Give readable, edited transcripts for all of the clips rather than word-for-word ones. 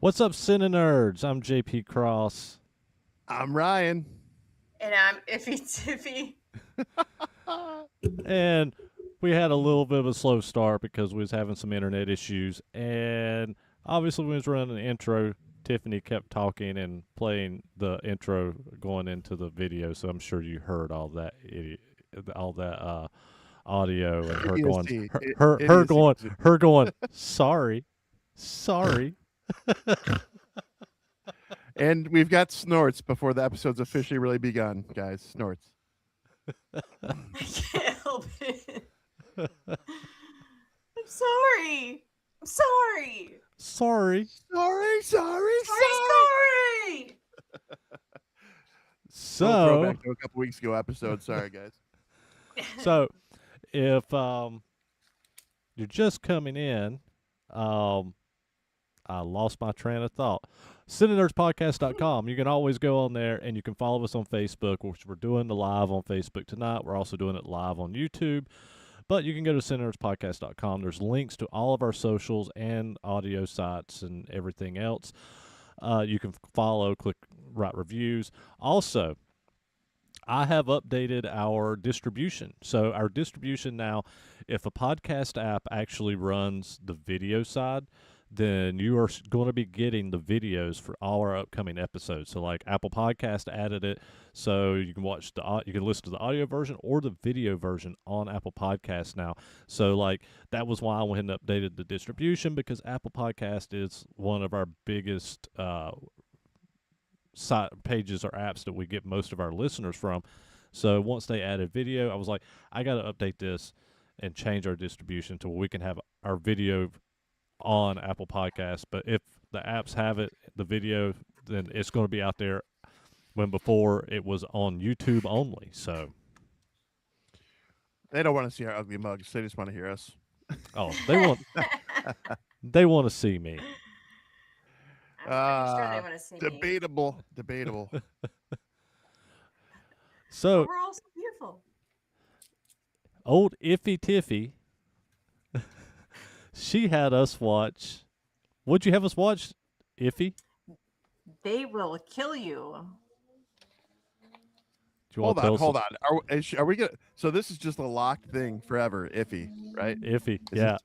What's up, CineNerds? I'm JP Cross. I'm Ryan. And I'm Iffy Tiffy. And we had a little bit of a slow start because we was having some internet issues. And obviously, when we was running the intro, Tiffany kept talking and playing the intro going into the video. So I'm sure you heard all that audio and her going, Idiocy. her Idiocy. going, sorry, sorry. And we've got snorts before the episode's officially really begun, guys. Snorts. I can't help it. I'm sorry. I'm sorry. Sorry. Sorry. Sorry. Little So, throwback to a couple weeks ago episode. Sorry, guys. so if you're just coming in, I lost my train of thought. CineNerdsPodcast.com. You can always go on there and you can follow us on Facebook, which we're doing the live on Facebook tonight. We're also doing it live on YouTube. But you can go to CineNerdsPodcast.com. There's links to all of our socials and audio sites and everything else. You can follow, click, write reviews. Also, I have updated our distribution. So our distribution now, if a podcast app actually runs the video side, then you are going to be getting the videos for all our upcoming episodes. So like Apple Podcast added it, so you can you can listen to the audio version or the video version on Apple Podcast now. So like that was why I went and updated the distribution, because Apple Podcast is one of our biggest site pages or apps that we get most of our listeners from. So once they added video, I was like, I got to update this and change our distribution to where we can have our video on Apple Podcasts. But if the apps have it, the video, then it's going to be out there, when before it was on YouTube only. So They don't want to see our ugly mugs. They just want to hear us. they want to see me. I'm pretty sure they want to see me. Debatable. So But we're all so beautiful. old Iffy Tiffy, she had us watch. What'd you have us watch, Iffy? They will kill you. Do you Hold want to tell on. us? Are we gonna? So this is just a locked thing forever. Iffy, right? Iffy, Is yeah.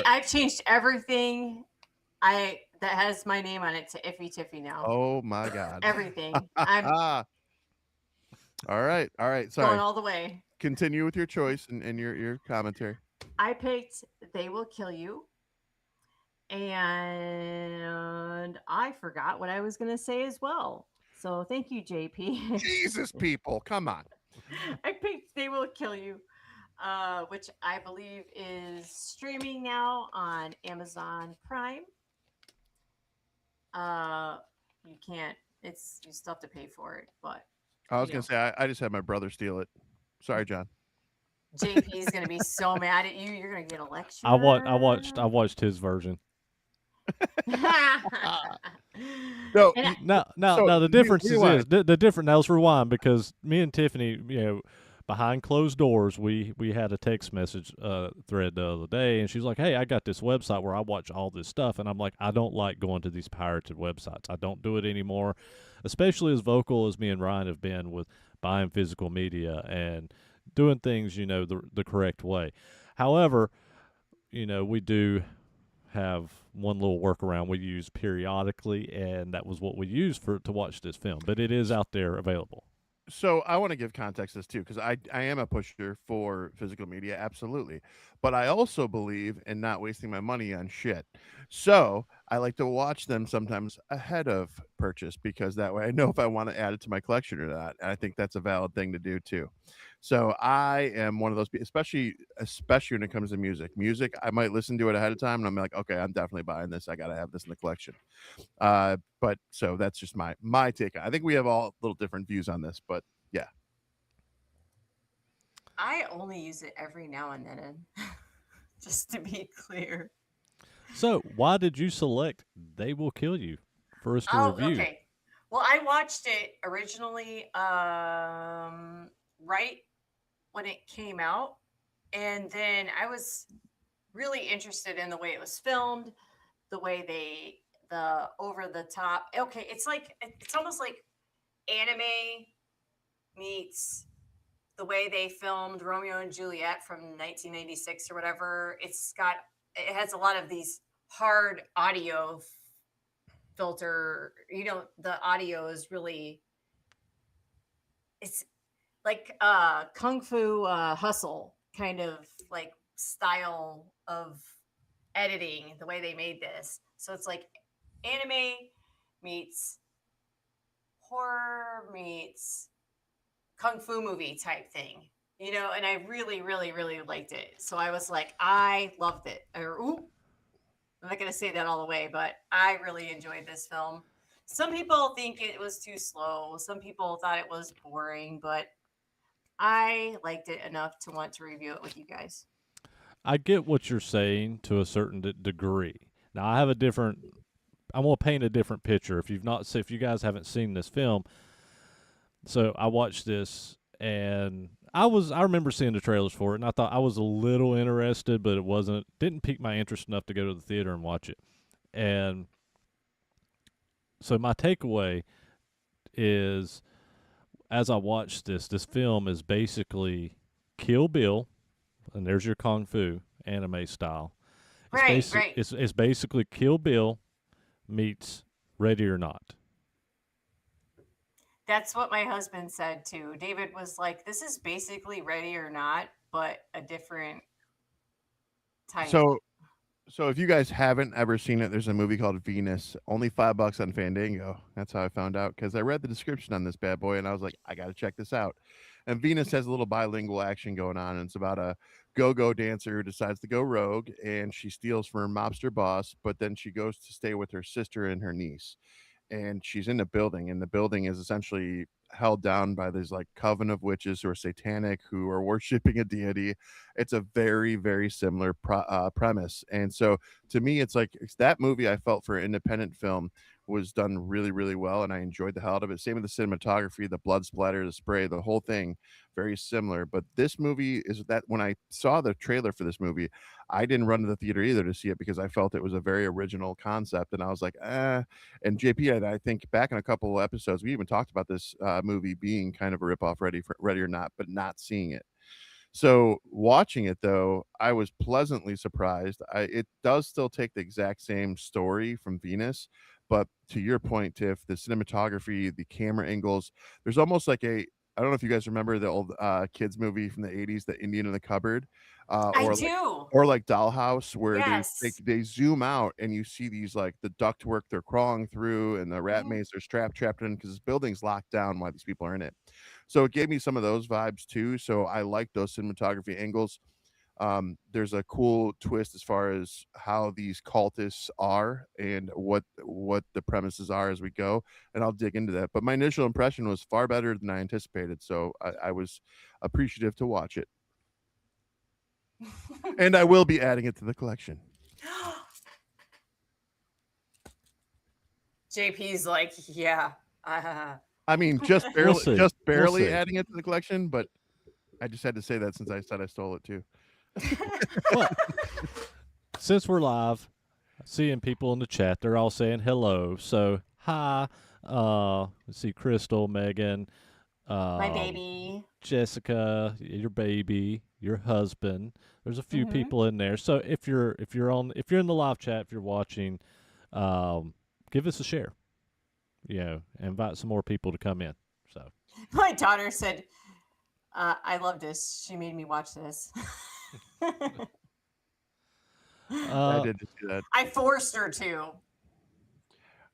I've changed everything that has my name on it to Iffy Tiffy now. Oh my God. Everything. I'm All right. going Sorry. all the way. Continue with your choice and your commentary. I picked They Will Kill You. And I forgot what I was going to say as well. So thank you, JP. Jesus, people, come on. I picked They Will Kill You, which I believe is streaming now on Amazon Prime. You can't, you still have to pay for it, but I was gonna say I just had my brother steal it. Sorry, John. JP is going to be so mad at you. You're going to get a lecture. I watched his version. No, Now, So, the difference is rewind. this. The different. Now let's rewind, because me and Tiffany, behind closed doors, we had a text message thread the other day, and she's like, "Hey, I got this website where I watch all this stuff," and I'm like, "I don't like going to these pirated websites. I don't do it anymore, especially as vocal as me and Ryan have been with buying physical media and doing things, the correct way. However, we do have one little workaround we use periodically, and that was what we used to watch this film. But it is out there available. So I want to give context to this too, because I am a pusher for physical media, absolutely. But I also believe in not wasting my money on shit. So I like to watch them sometimes ahead of purchase, because that way I know if I want to add it to my collection or not. And I think that's a valid thing to do too. So I am one of those, especially when it comes to music. Music, I might listen to it ahead of time, and I'm like, okay, I'm definitely buying this. I got to have this in the collection. But so that's just my take. I think we have all little different views on this, but yeah. I only use it every now and then, just to be clear. So why did you select They Will Kill You for us to review? Okay. Well, I watched it originally right when it came out, and then I was really interested in the way it was filmed, the way the over the top. Okay, it's like it's almost like anime meets the way they filmed Romeo and Juliet from 1996 or whatever. It has a lot of these hard audio filter. The audio is really it's like kung fu hustle kind of like style of editing the way they made this. So it's like anime meets horror meets kung fu movie type thing, and I really, really, really liked it. So I was like, I loved it. I'm not going to say that all the way, but I really enjoyed this film. Some people think it was too slow. Some people thought it was boring, but I liked it enough to want to review it with you guys. I get what you're saying to a certain degree. Now, I have a different. I'm gonna paint a different picture. If you guys haven't seen this film, so I watched this and I remember seeing the trailers for it, and I thought I was a little interested, but it didn't pique my interest enough to go to the theater and watch it. And so my takeaway is, as I watched this film is basically Kill Bill, and there's your kung fu anime style. Right, right. It's basically Kill Bill meets Ready or Not. That's what my husband said too. David was like, "This is basically Ready or Not, but a different type." So So if you guys haven't ever seen it, there's a movie called Venus, only $5 on Fandango. That's how I found out because I read the description on this bad boy and I was like, I got to check this out. And Venus has a little bilingual action going on. And it's about a go-go dancer who decides to go rogue and she steals from her mobster boss, but then she goes to stay with her sister and her niece, and she's in a building, and the building is essentially held down by this like coven of witches who are satanic, who are worshiping a deity. It's a very, very similar premise, and so to me it's like that movie I felt for an independent film was done really, really well, and I enjoyed the hell out of it. Same with the cinematography, the blood splatter, the spray, the whole thing very similar. But this movie is that when I saw the trailer for this movie, I didn't run to the theater either to see it because I felt it was a very original concept, and I was like, and JP and I think back in a couple of episodes, we even talked about this movie being kind of a ripoff Ready or Not, but not seeing it. So watching it though, I was pleasantly surprised. It does still take the exact same story from Venus, but to your point, Tiff, the cinematography, the camera angles, there's almost like a I don't know if you guys remember the old kids movie from the 80s, The Indian in the Cupboard, I like do. Dollhouse, where Yes. they zoom out and you see these like the ductwork they're crawling through and the rat Mhm. maze they're trapped in because this building's locked down while these people are in it. So it gave me some of those vibes too. So I like those cinematography angles. There's a cool twist as far as how these cultists are and what the premises are as we go, and I'll dig into that. But my initial impression was far better than I anticipated, so I was appreciative to watch it, and I will be adding it to the collection. JP's like, yeah. I mean, We'll see. just We'll barely see. adding it to the collection, but I just had to say that since I said I stole it too. Well, since we're live, seeing people in the chat, they're all saying hello. So hi. Let's see, Crystal, Megan, My um, baby. Jessica, your baby, your husband. There's a few Hmm. people in there. So if you're in the live chat, if you're watching, give us a share. Invite some more people to come in. So My daughter said, I love this. She made me watch this. I uh did just see that. I forced her to.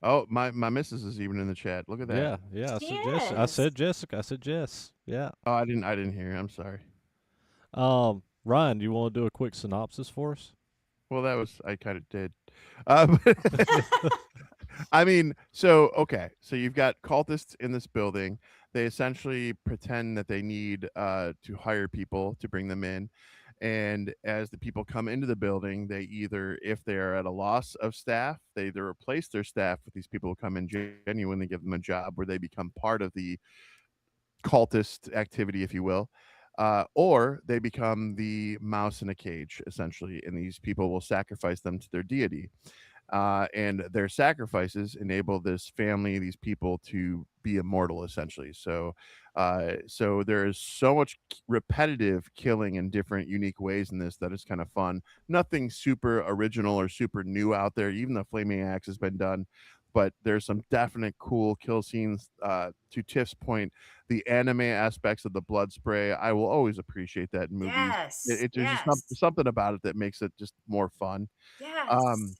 Oh, my missus is even in the chat. Look at that. yeah, She I is. said Jessica, I said Jess. Yeah. Oh, I didn't hear. I'm sorry. Ryan, do you want to do a quick synopsis for us? Well, that was I kind of did. But I mean, so okay, so you've got cultists in this building. They essentially pretend that they need to hire people to bring them in. And as the people come into the building, they either, if they are at a loss of staff, they either replace their staff with these people who come in genuinely give them a job where they become part of the cultist activity, if you will, or they become the mouse in a cage, essentially, and these people will sacrifice them to their deity. and their sacrifices enable this family, these people to be immortal, essentially. So there is so much repetitive killing in different unique ways in this that it's kind of fun. Nothing super original or super new out there. Even the flaming axe has been done, but there's some definite cool kill scenes. To Tiff's point, the anime aspects of the blood spray, I will always appreciate that in movies. Yes. There's just Yes. something about it that makes it just more fun. Um,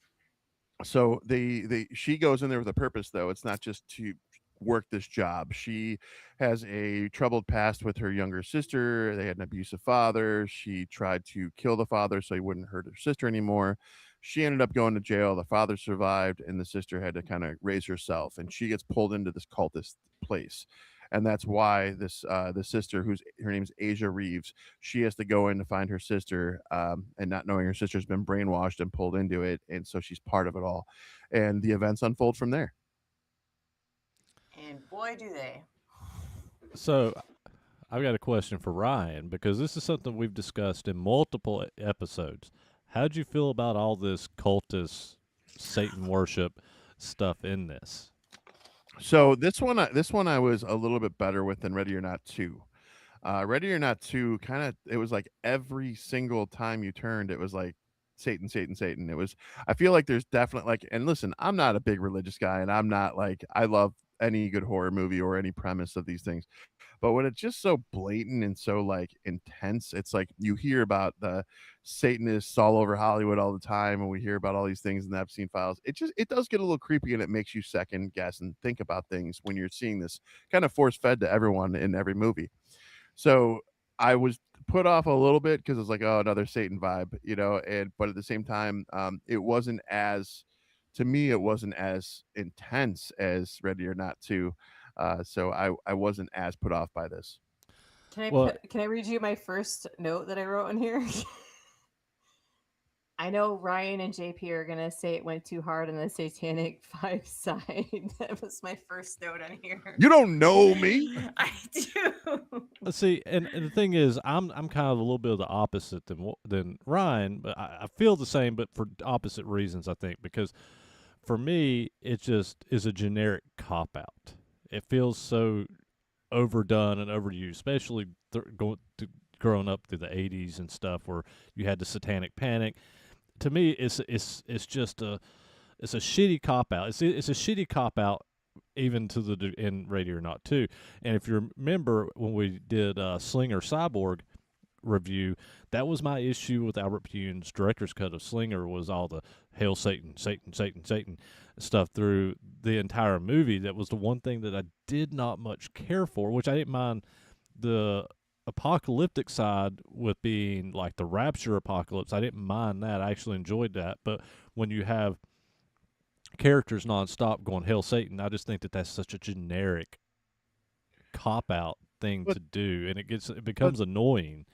Yes. so they she goes in there with a purpose, though. It's not just to work this job. She has a troubled past with her younger sister. They had an abusive father. She tried to kill the father so he wouldn't hurt her sister anymore. She ended up going to jail. The father survived, and the sister had to kind of raise herself. And she gets pulled into this cultist place, and that's why the sister, who's her name's Asia Reeves, she has to go in to find her sister, and not knowing her sister's been brainwashed and pulled into it, and so she's part of it all, and the events unfold from there. And boy, do they. So I've got a question for Ryan because this is something we've discussed in multiple episodes. How'd you feel about all this cultist Satan worship stuff in this? So this one I was a little bit better with than Ready or Not 2. Ready or Not 2 kind of, it was like every single time you turned, it was like Satan, Satan, Satan. It was, I feel like there's definitely like, and listen, I'm not a big religious guy, and I'm not like, I love any good horror movie or any premise of these things. But when it's just so blatant and so like intense, it's like you hear about the Satanists all over Hollywood all the time, and we hear about all these things in the Epstein files. It does get a little creepy, and it makes you second guess and think about things when you're seeing this kind of force fed to everyone in every movie. So I was put off a little bit because it was like, oh, another Satan vibe, you know. And but at the same time, it wasn't as, to me, it wasn't as intense as Ready or Not 2. So I wasn't as put off by this. Well, Can I read you my first note that I wrote in here? I know Ryan and JP are gonna say it went too hard on the Satanic Five side. That was my first note on here. You don't know me. I do. let's see, and the thing is, I'm kind of a little bit of the opposite than Ryan, but I feel the same, but for opposite reasons, I think, because for me, it just is a generic cop out. It feels so overdone and overused, especially growing up through the '80s and stuff, where you had the Satanic Panic. To me, it's just a shitty cop out. It's a shitty cop out, even to the in Ready or Not too. And if you remember when we did Slinger Cyborg review, that was my issue with Albert Pune's director's cut of Slinger, was all the Hail Satan, Satan, Satan, Satan stuff through the entire movie. That was the one thing that I did not much care for, which I didn't mind the apocalyptic side with being like the rapture apocalypse. I didn't mind that. I actually enjoyed that. But when you have characters nonstop going Hail Satan, I just think that that's such a generic cop out thing But to do, and it becomes annoying.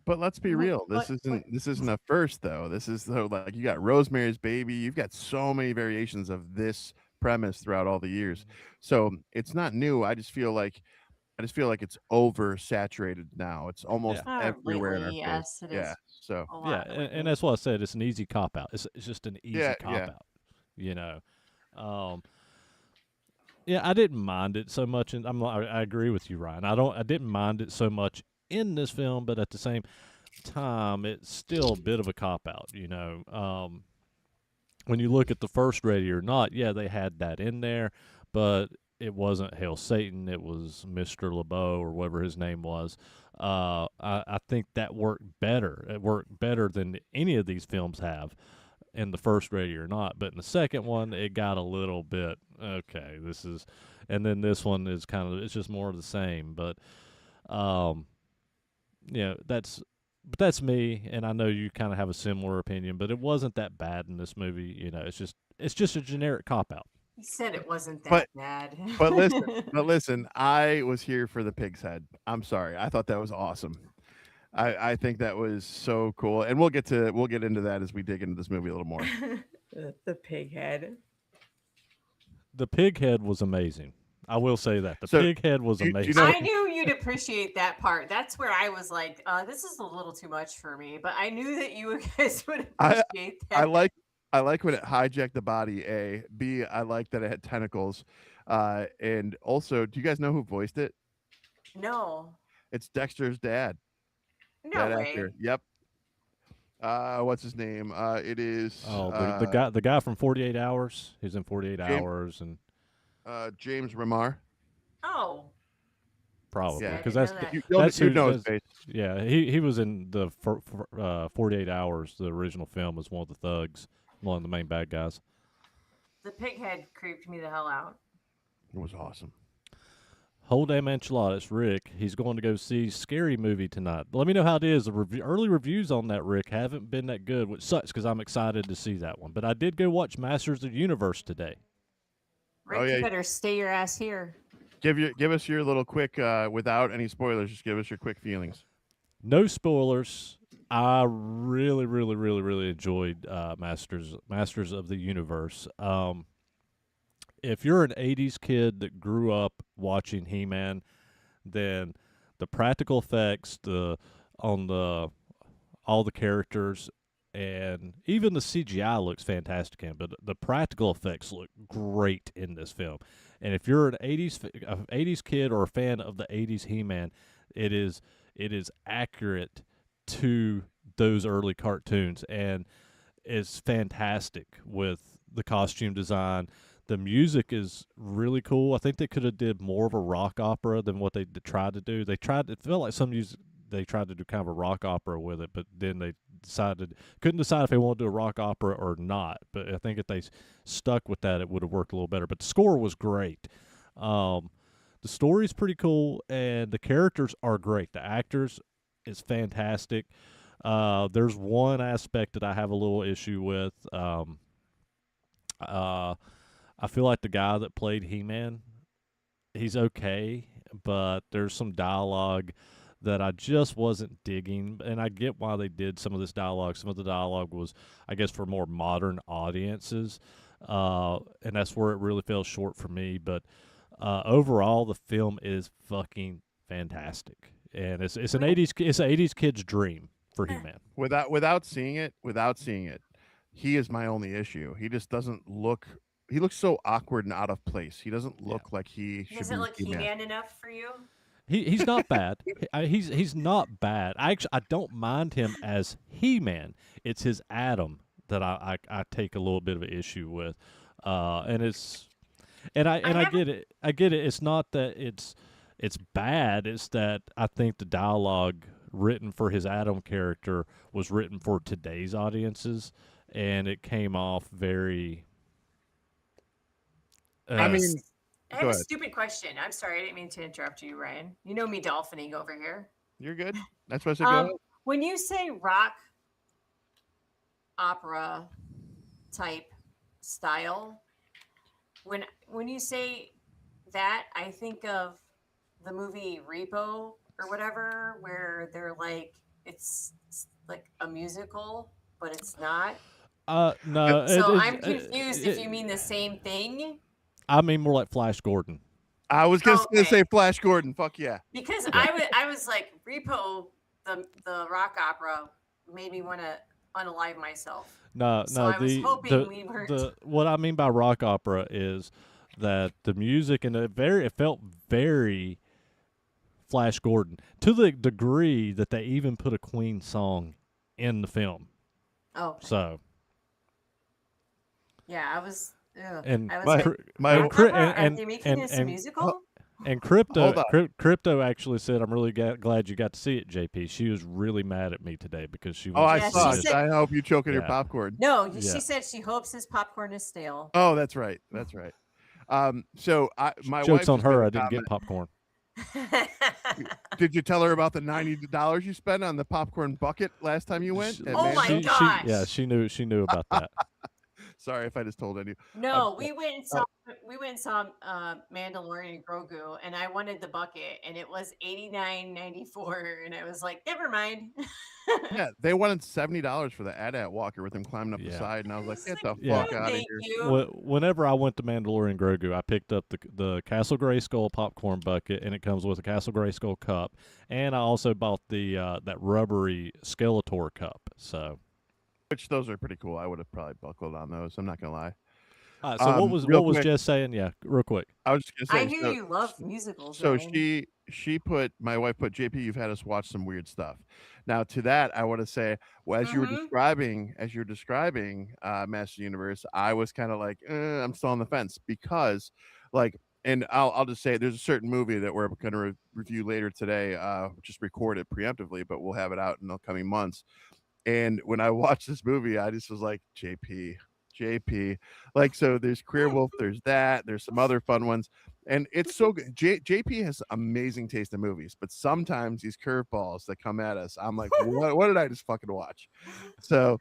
but let's be real. But This isn't a first though. This is though, like, you got Rosemary's Baby. You've got so many variations of this premise throughout all the years. So it's not new. I just feel like it's oversaturated now. It's almost Yeah. everywhere in our Lately, face. yes, it Yeah. is So a Yeah, lot and lately. that's what I said. It's an easy cop out. It's just an easy yeah, cop yeah. out. You know, um, yeah, I didn't mind it so much, and I agree with you, Ryan. I didn't mind it so much in this film, but at the same time, it's still a bit of a cop out. You know, when you look at the first Ready or Not, yeah, they had that in there, but it wasn't Hail Satan. It was Mr. LeBeau or whatever his name was. I think that worked better. It worked better than any of these films have in the first Ready or Not. But in the second one, it got a little bit, okay, this is, and then this one is kind of, it's just more of the same. But, yeah, but that's me, and I know you kind of have a similar opinion, but it wasn't that bad in this movie. You know, it's just a generic cop out. He said it wasn't that But bad. but listen, I was here for the pig's head. I'm sorry. I thought that was awesome. I think that was so cool. And we'll get into that as we dig into this movie a little more. The pig head. The pig head was amazing. I will say that the So, pig head was do you amazing. know- I knew you'd appreciate that part. That's where I was like, this is a little too much for me. But I knew that you guys would I- appreciate that. I like when it hijacked the body. A, B. I like that it had tentacles. And also, do you guys know who voiced it? No. It's Dexter's dad. No That actor. way. Yep. What's his name? It is Oh, the guy from 48 Hours. He's in 48 James Hours, and James Remar. Oh. probably I because didn't know that. that's You who. know his That's, face. yeah, he was in the 48 Hours. The original film as one of the thugs, one of the main bad guys. The pig head creeped me the hell out. It was awesome. Whole damn enchiladas, Rick. He's going to go see Scary Movie tonight. Let me know how it is. The early reviews on that, Rick, haven't been that good, which sucks because I'm excited to see that one. But I did go watch Masters of the Universe today. Rick, yeah. you better stay your ass here. Give us your little quick, without any spoilers. Just give us your quick feelings. No spoilers. I really, really, really, really enjoyed Masters of the Universe. If you're an 80s kid that grew up watching He-Man, then the practical effects, on the all the characters, and even the CGI looks fantastic in, but the practical effects look great in this film. And if you're an 80s kid or a fan of the 80s He-Man, it is accurate to those early cartoons, and it's fantastic with the costume design. The music is really cool. I think they could have did more of a rock opera than what they tried to do. It felt like some music they tried to do kind of a rock opera with it, but then they couldn't decide if they wanted to do a rock opera or not. But I think if they stuck with that, it would have worked a little better. But the score was great. The story's pretty cool, and the characters are great. The actors is fantastic. There's one aspect that I have a little issue with. I feel like the guy that played He-Man, he's okay, but there's some dialogue that I just wasn't digging, and I get why they did some of this dialogue. Some of the dialogue was, I guess, for more modern audiences, and that's where it really fell short for me. But overall, the film is fucking fantastic, and it's an 80s kid's dream for He-Man. Without seeing it, he is my only issue. He just doesn't look. He looks so awkward and out of place. He doesn't look like he should Doesn't be look He-Man. He-Man enough for you? He's not bad. He's not bad. I don't mind him as He-Man. It's his Adam that I take a little bit of an issue with, and I get it. I get it. It's not that it's bad. It's that I think the dialogue written for his Adam character was written for today's audiences, and it came off very. I mean, I have a stupid question. I'm sorry, I didn't mean to interrupt you, Ryan. You know me dolphining over here. You're good. That's what I said. Go ahead. When you say rock opera type style, when you say that, I think of the movie Repo or whatever, where they're like it's like a musical, but it's not. No. So I'm confused if you mean the same thing. I mean more like Flash Gordon. I was just gonna say Flash Gordon. Fuck yeah. Because I was like Repo, the rock opera made me want to unalive myself. No. I was hoping we weren't. What I mean by rock opera is that the music and it felt very Flash Gordon to the degree that they even put a Queen song in the film. Oh. So. Yeah, I was. And I was are they making this a musical? And Crypto actually said, "I'm really glad you got to see it, JP." She was really mad at me today because she. I saw it. I hope you choking your popcorn. No, she said she hopes his popcorn is stale. Oh, that's right. That's right. So my joke's on her. I didn't get popcorn. Did you tell her about the $90 you spent on the popcorn bucket last time you went? Oh my gosh! She knew about that. Sorry if I just told you. No, we went and saw Mandalorian and Grogu, and I wanted the bucket, and it was $89.94, and I was like, never mind. Yeah, they wanted $70 for the AT-AT walker with him climbing up the side, and I was like, get the fuck out of here. Whenever I went to Mandalorian Grogu, I picked up the Castle Grayskull popcorn bucket, and it comes with a Castle Grayskull cup, and I also bought the that rubbery Skeletor cup. So. Which those are pretty cool. I would have probably buckled on those. I'm not gonna lie. All right. So Real what was quick, Jess saying? Yeah, real quick. I was just I gonna say. hear you love musicals, So Ryan. she put my wife put JP. You've had us watch some weird stuff. Now to that, I want to say, well, Mm-hmm. as you're describing Master Universe, I was kind of like, I'm still on the fence because, like, and I'll just say there's a certain movie that we're going to review later today. Just record it preemptively, but we'll have it out in the coming months. And when I watched this movie, I just was like, JP. Like, so there's Queer Wolf, there's that, there's some other fun ones. And it's so good. JP has amazing taste in movies, but sometimes these curveballs that come at us, I'm like, what did I just fucking watch? So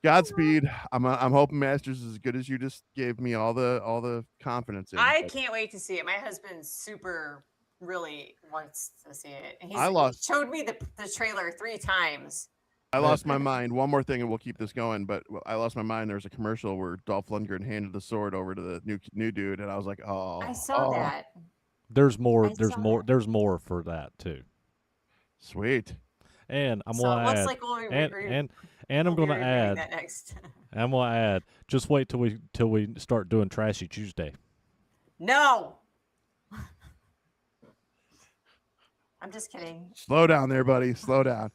Godspeed. I'm hoping Masters is as good as you just gave me all the confidence in. I But can't wait to see it. My husband super really wants to see it. And I he lost showed me the trailer 3 times. I lost my mind. One more thing, and we'll keep this going. But I lost my mind. There was a commercial where Dolph Lundgren handed the sword over to the new dude, and I was like, I oh, saw that. There's more. I saw that. There's more for that too. sweet. And I'm So gonna it looks add, like we'll be, and I'm we'll be gonna reviewing add, that next. I'm gonna add. Just wait till we start doing Trashy Tuesday. No. I'm just kidding. Slow down there, buddy. Slow down.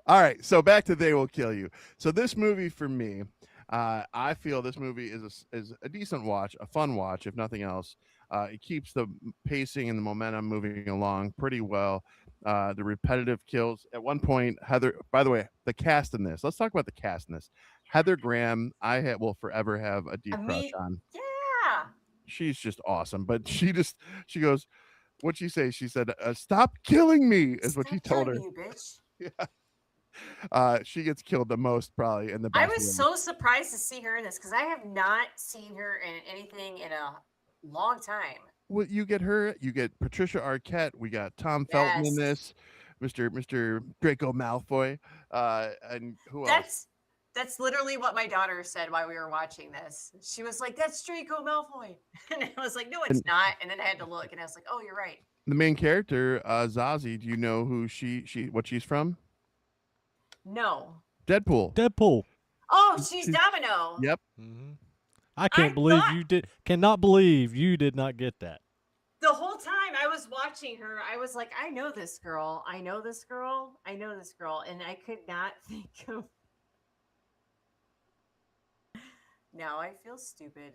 All right, so back to They Will Kill You. So this movie for me, I feel this movie is a decent watch, a fun watch, if nothing else. It keeps the pacing and the momentum moving along pretty well. The repetitive kills. At one point, Heather. By the way, the cast in this. Let's talk about the cast in this. Heather Graham, will forever have a deep crush Me, on. yeah. She's just awesome, but she goes. What'd she say? She said, "Stop killing me," is what Stop she told killing her. me, you bitch. She gets killed the most probably in the I best was way. so surprised to see her in this because I have not seen her in anything in a long time. Well, you get her, you get Patricia Arquette, we got Tom Felton in Yes. this, Mr. Draco Malfoy, and who else? That's literally what my daughter said while we were watching this. She was like, "That's Draco Malfoy," and I was like, "No, it's And not." And then I had to look, and I was like, "Oh, you're right." the main character, Zazie, do you know who what she's from? No. Deadpool. Deadpool. Oh, she's She's- Domino. Yep. Mm-hmm. I cannot believe you did not get that. The whole time I was watching her, I was like, "I know this girl. I know this girl. I know this girl," and I could not think of. Now I feel stupid.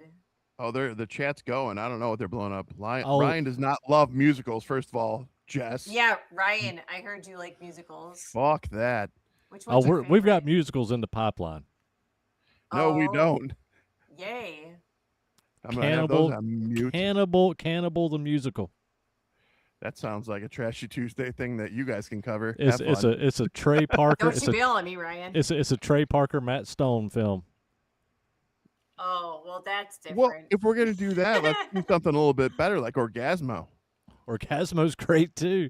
Oh, the chat's going. I don't know what they're blowing up. Oh. Ryan does not love musicals, first of all. Jess. Yeah, Ryan, I heard you like musicals. Fuck that. Which Oh, one's your we've got favorite? musicals in the pipeline. No, we Oh, don't. Yay. I'm gonna have those Cannibal, on mute. Cannibal the musical. That sounds like a Trashy Tuesday thing that you guys can cover. It's Have fun. a Trey Parker. Don't you bail on me, Ryan. It's a Trey Parker Matt Stone film. Oh, well, that's different. Well, if we're gonna do that, let's do something a little bit better, like Orgasmo. Orgasmo's great too.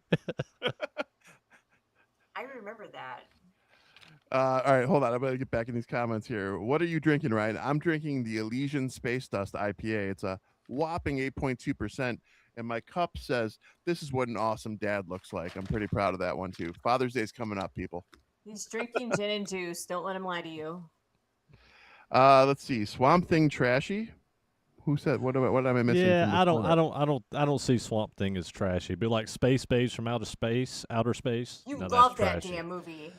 I remember that. All right, hold on. I'm gonna get back in these comments here. What are you drinking, Ryan? I'm drinking the Elysian Space Dust IPA. It's a whopping 8.2%, and my cup says, "This is what an awesome dad looks like." I'm pretty proud of that one too. Father's Day's coming up, people. He's drinking gin and juice. Don't let him lie to you. Let's see. Swamp Thing Trashy. Who said what am I missing? Yeah, from the photo? I don't see Swamp Thing as trashy, but like Space Babes from outer space. You no, love that's that trashy. damn movie.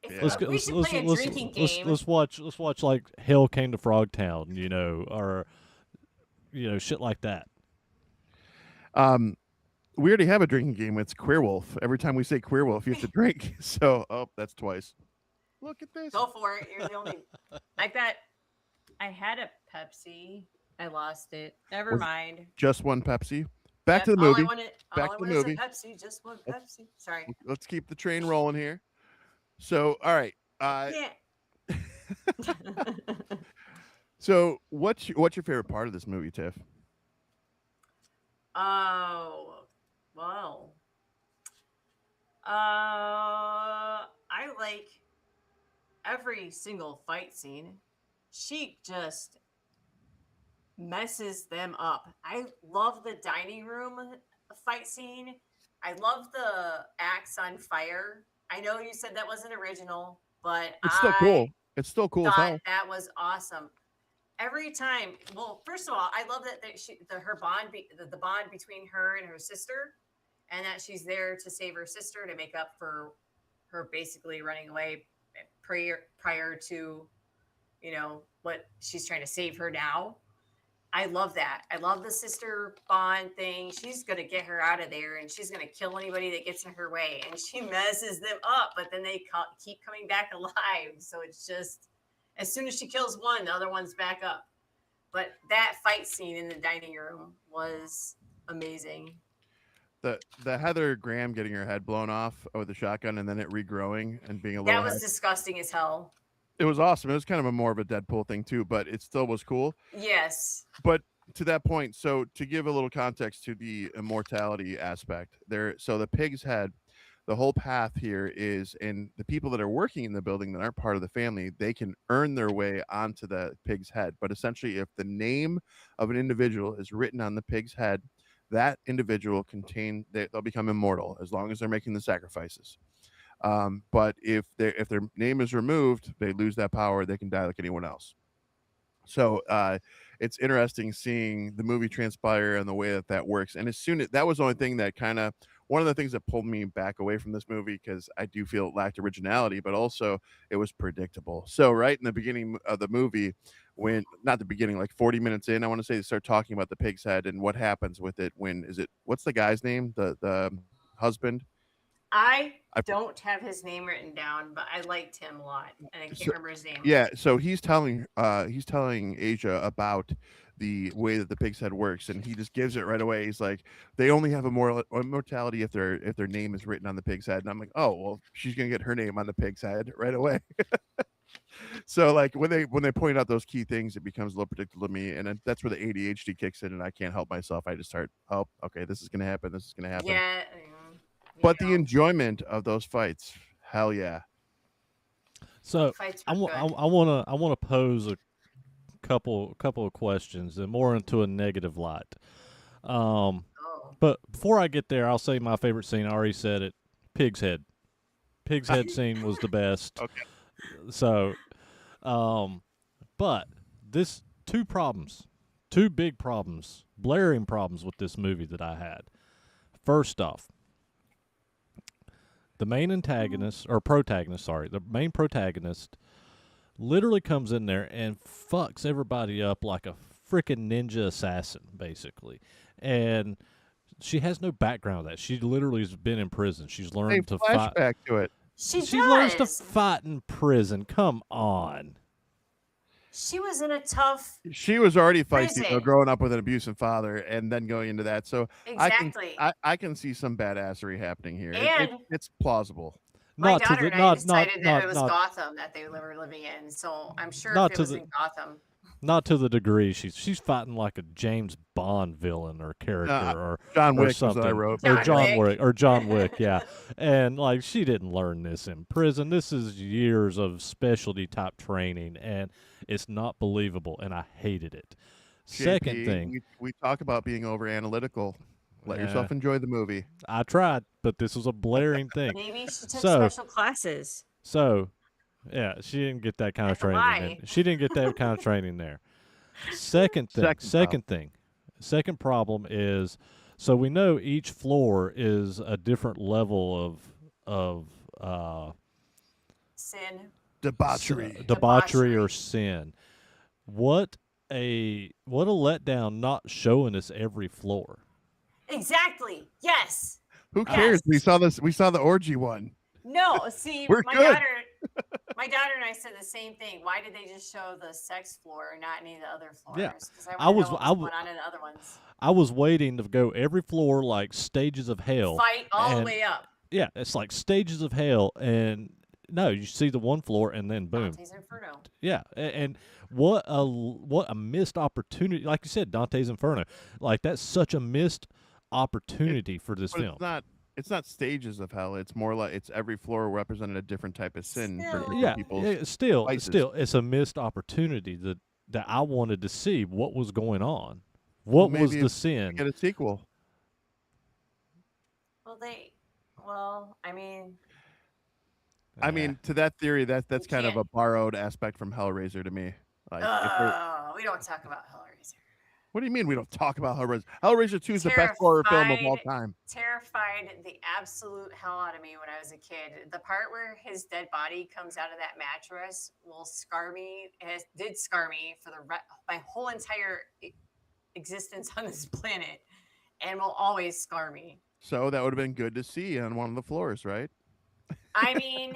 Yeah. We should play a drinking game. Let's watch like Hell Came to Frogtown, or shit like that. We already have a drinking game. It's Queer Wolf. Every time we say Queer Wolf, you have to drink. So, that's twice. Look at this. Go for it. You're the only. I had a Pepsi. I lost it. Never Was- mind. Just one Pepsi. Back to the All movie. I wanted, Back all to I the wanted movie. was a Pepsi. Just one Pepsi. Sorry. Let's keep the train rolling here. So, all right. Yeah. So, what's your favorite part of this movie, Tiff? Oh, well. I like every single fight scene. She just messes them up. I love the dining room fight scene. I love the axe on fire. I know you said that wasn't original, but It's still cool. It's still cool as thought hell. that was awesome. Every time, well, first of all, I love that her bond, the bond between her and her sister, and that she's there to save her sister to make up for her basically running away prior to, what she's trying to save her now. I love that. I love the sister bond thing. She's going to get her out of there and she's going to kill anybody that gets in her way. And she messes them up, but then they keep coming back alive. So it's just, as soon as she kills one, the other one's back up. But that fight scene in the dining room was amazing. The Heather Graham getting her head blown off with the shotgun and then it regrowing and being a That little was disgusting as hell. It was awesome. It was kind of more of a Deadpool thing too, but it still was cool. Yes. But to that point, so to give a little context to the immortality aspect, so the pig's head, the whole path here is, and the people that are working in the building that aren't part of the family, they can earn their way onto the pig's head. But essentially, if the name of an individual is written on the pig's head, that individual they'll become immortal as long as they're making the sacrifices. But if their name is removed, they lose that power. They can die like anyone else. So it's interesting seeing the movie transpire and the way that works. And that was the only thing that one of the things that pulled me back away from this movie, because I do feel it lacked originality, but also it was predictable. So right in the beginning of the movie, not the beginning, like 40 minutes in, I want to say, they start talking about the pig's head and what happens with it. What's the guy's name? The husband? I don't have his name written down, but I liked him a lot, and I can't remember his name. Yeah, so he's telling Asia about the way that the pig's head works, and he just gives it right away. He's like, they only have immortality if their name is written on the pig's head, and I'm like, oh well, she's gonna get her name on the pig's head right away. So like when they point out those key things, it becomes a little predictable to me, and that's where the ADHD kicks in, and I can't help myself. I just start, oh, okay, this is gonna happen. This is gonna happen. Yeah. But the enjoyment of those fights, hell yeah. So I want to pose a couple of questions, and more into a negative light. But before I get there, I'll say my favorite scene. I already said it. Pig's head. Pig's head scene was the best. Okay. So, but this two big problems, blaring problems with this movie that I had. First off, the main protagonist literally comes in there and fucks everybody up like a freaking ninja assassin, basically. And she has no background of that. She literally has been in prison. She's learned to fight. Flashback to it. She learns to fight in prison. Come on. She was in a tough. She was already feisty, growing up with an abusive father, and then going into that. So exactly, I can see some badassery happening here. And it's plausible. My daughter and I decided that it was Gotham that they were living in. So I'm sure if it was in Gotham. Not to the degree she's fighting like a James Bond villain or character or John Wick or something. I wrote. John Wick, yeah. And like she didn't learn this in prison. This is years of specialty type training, and it's not believable, and I hated it. JP, Second thing, we talk about being over analytical. Let yourself enjoy the movie. I tried, but this was a blaring thing. Maybe she took special classes. So, yeah, she didn't get that kind of training. She didn't get that kind of training there. Second problem is, so we know each floor is a different level of sin, debauchery or sin. What a letdown! Not showing us every floor. Exactly. Yes. Who cares? Yes. We saw the orgy one. No, see, my daughter and I said the same thing. Why did they just show the sex floor and not any of the other floors? Yeah, because I was going on in the other ones. I was waiting to go every floor, like stages of hell. Fight all the way up. Yeah, it's like stages of hell, and no, you see the one floor, and then boom. Dante's Inferno. Yeah, and what a missed opportunity! Like you said, Dante's Inferno. Like that's such a missed opportunity for this film. It's not stages of hell. It's more like it's every floor represented a different type of sin for people. Yeah, still, it's a missed opportunity that I wanted to see what was going on. What was the sin? Get a sequel. Well, I mean, I Yeah. mean, to that theory, that's kind of can't- a borrowed aspect from Hellraiser to me. Like, if they're, We don't talk about Hellraiser. what do you mean we don't talk about Hellraiser? Hellraiser 2 is the best horror film of all time. Terrified the absolute hell out of me when I was a kid. The part where his dead body comes out of that mattress will scar me. Did scar me for my whole entire existence on this planet, and will always scar me. So that would have been good to see on one of the floors, right? I mean,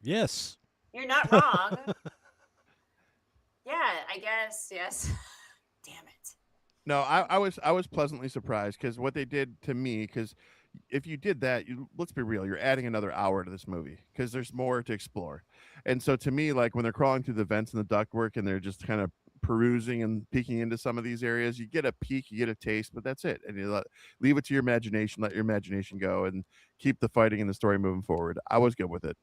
Yes. you're not wrong. Yeah, I guess yes. Damn it. No, I was pleasantly surprised because what they did to me, because if you did that, let's be real, you're adding another hour to this movie because there's more to explore. And so to me, like when they're crawling through the vents and the ductwork and they're just kind of perusing and peeking into some of these areas, you get a peek, you get a taste, but that's it. And you leave it to your imagination, let your imagination go, and keep the fighting and the story moving forward. I was good with it.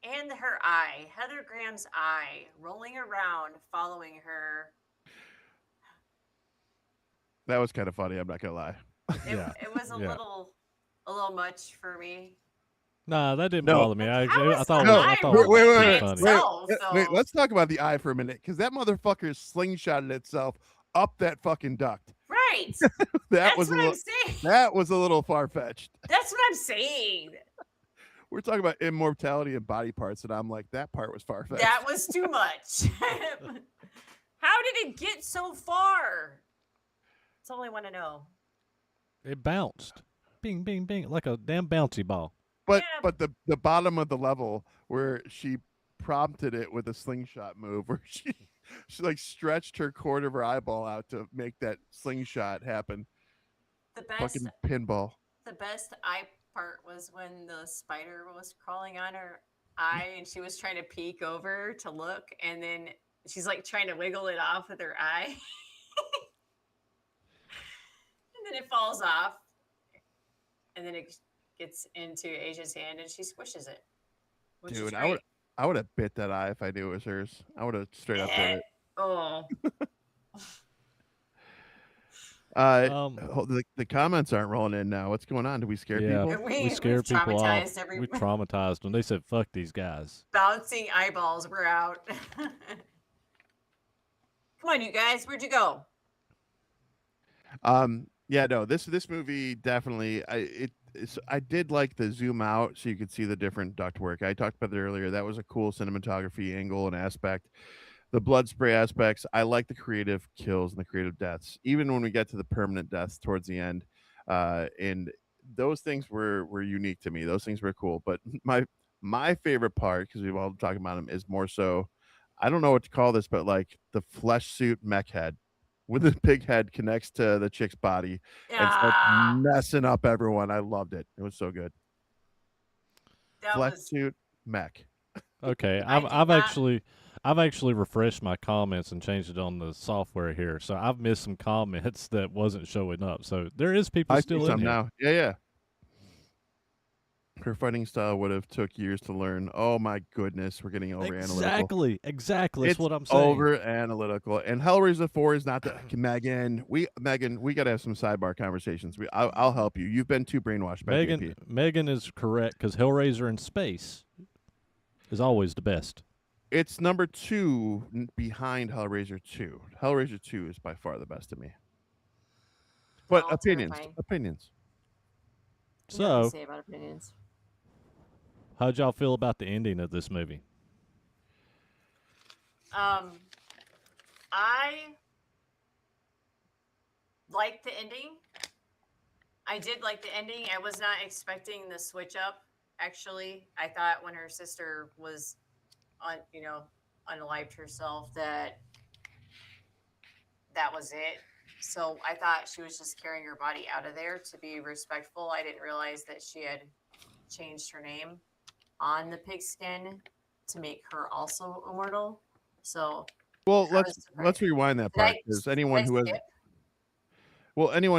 And her eye, Heather Graham's eye, rolling around, following her. That was kind of funny. I'm not gonna lie. Yeah. It was a Yeah. little much for me. Nah, that didn't No. bother me. I How is thought, the it was, I eye thought it was Wait, wait, pretty wait, funny. itself, Wait, though? let's talk about the eye for a minute because that motherfucker slingshotted itself up that fucking duct. Right. That was a what little. I'm saying. That was a little far fetched. That's what I'm saying. We're talking about immortality and body parts, and I'm like, that part was far fetched. That was too much. How did it get so far? That's all I want to know. It bounced. Bing, bing, bing. Like a damn bouncy ball. But Yeah. but the bottom of the level where she prompted it with a slingshot move, where she like stretched her cord of her eyeball out to make that slingshot happen. The best Fucking pinball. the best eye part was when the spider was crawling on her eye and she was trying to peek over to look, and then she's like trying to wiggle it off with her eye. And then it falls off. And then it gets into Asia's hand and she squishes it. Which is Dude, great. I would have bit that eye if I knew it was hers. I would have straight up bit it. Oh. The comments aren't rolling in now. What's going on? Do we scare Yeah. people? We scared people off. traumatized We traumatized them. They said, fuck these guys. Bouncing eyeballs were out. Come on, you guys. Where'd you go? Yeah, no, this movie definitely I did like the zoom out so you could see the different ductwork. I talked about it earlier. That was a cool cinematography angle and aspect. The blood spray aspects, I like the creative kills and the creative deaths. Even when we get to the permanent deaths towards the end, and those things were unique to me. Those things were cool. But my favorite part, because we've all talking about them, is more so, I don't know what to call this, but like the flesh suit mech head with the big head connects to the chick's body and starts Yeah, messing up everyone. I loved it. It was so good. that Flesh was. suit mech. Okay. I did I've not- actually refreshed my comments and changed it on the software here. So I've missed some comments that wasn't showing up. So there is people I still see in some here. now. Yeah. Her fighting style would have took years to learn. Oh my goodness, we're getting over analytical. Exactly. That's It's what I'm saying. over analytical. And Hellraiser 4 is not the Megan. We got to have some sidebar conversations. I'll help you. You've been too brainwashed by JP. Megan is correct because Hellraiser in space is always the best. It's number 2 behind Hellraiser 2. Hellraiser 2 is by far the best to me. But Oh, opinions. terrifying. Opinions. Nothing to So, say about opinions. how'd y'all feel about the ending of this movie? I liked the ending. I did like the ending. I was not expecting the switch up. Actually, I thought when her sister was unalived herself that was it. So I thought she was just carrying her body out of there to be respectful. I didn't realize that she had changed her name on the pigskin to make her also immortal. So Well, I was surprised. let's rewind that part because anyone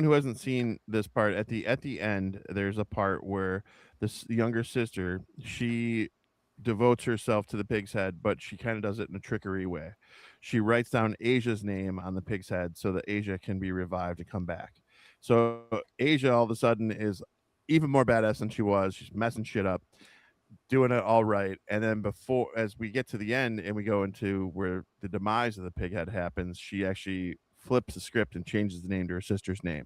who hasn't seen this part at the end, there's a part where this younger sister, she devotes herself to the pig's head, but she kind of does it in a trickery way. She writes down Asia's name on the pig's head so that Asia can be revived and come back. So Asia all of a sudden is even more badass than she was. She's messing shit up. doing it all right, and then before as we get to the end and we go into where the demise of the pig head happens, she actually flips the script and changes the name to her sister's name.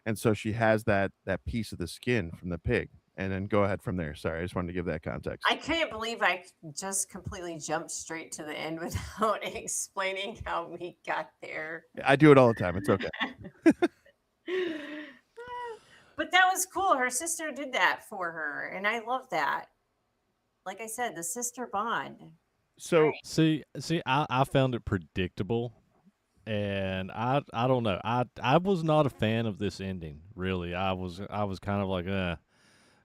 And so she has that piece of the skin from the pig. And then go ahead from there. Sorry, I just wanted to give that context. I can't believe I just completely jumped straight to the end without explaining how we got there. I do it all the time. It's okay. But that was cool. Her sister did that for her, and I love that. Like I said, the sister bond. So See, I found it predictable, and I don't know. I was not a fan of this ending. Really, I was kind of like,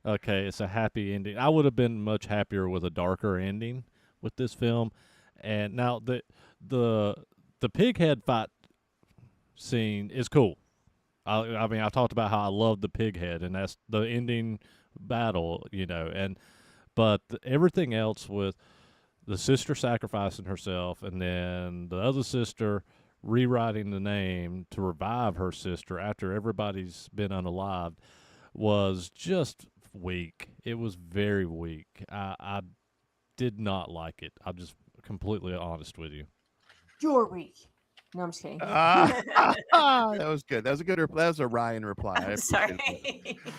okay, it's a happy ending. I would have been much happier with a darker ending with this film. And now the pig head fight scene is cool. I mean, I talked about how I love the pig head, and that's the ending battle, but everything else with the sister sacrificing herself, and then the other sister rewriting the name to revive her sister after everybody's been unalived was just weak. It was very weak. I did not like it. I'm just completely honest with you. You're weak. No, I'm just kidding. that was good. That was a good. That was a Ryan reply. I'm sorry.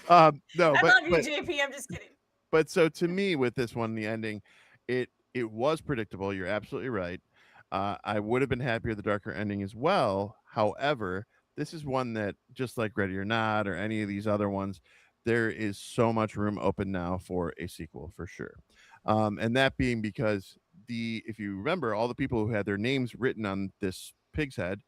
No, I but love you, JP. I'm just kidding. but so to me, with this one, the ending, it was predictable. You're absolutely right. I would have been happier the darker ending as well. However, this is one that, just like Ready or Not or any of these other ones, there is so much room open now for a sequel for sure. And that being because if you remember, all the people who had their names written on this pig's head,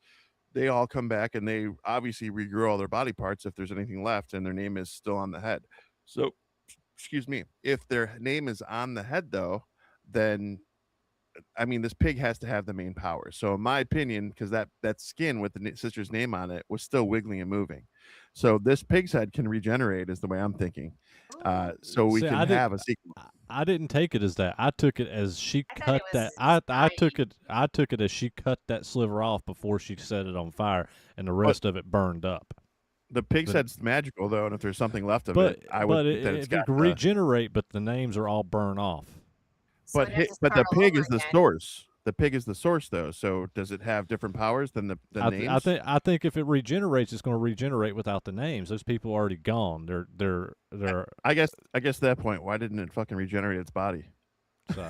they all come back and they obviously regrow all their body parts if there's anything left, and their name is still on the head. So, excuse me, if their name is on the head though, then I mean, this pig has to have the main power. So, in my opinion, because that skin with the sister's name on it was still wiggling and moving, so this pig's head can regenerate, is the way I'm thinking. So we See, can have a sequel. I didn't take it as that. I took it as she I thought cut it was that. I dying. took it as she cut that sliver off before she set it on fire, and the rest of it burned up. The pig's But- head's magical though, and if there's something left of But it, I would but think that it's it got can regenerate, but the names are all burned off. So it has to but start the all pig over is the again. source. The pig is the source though. So does it have different powers than the names? I think if it regenerates, it's going to regenerate without the names. Those people are already gone. They're I guess at that point, why didn't it fucking regenerate its body? so.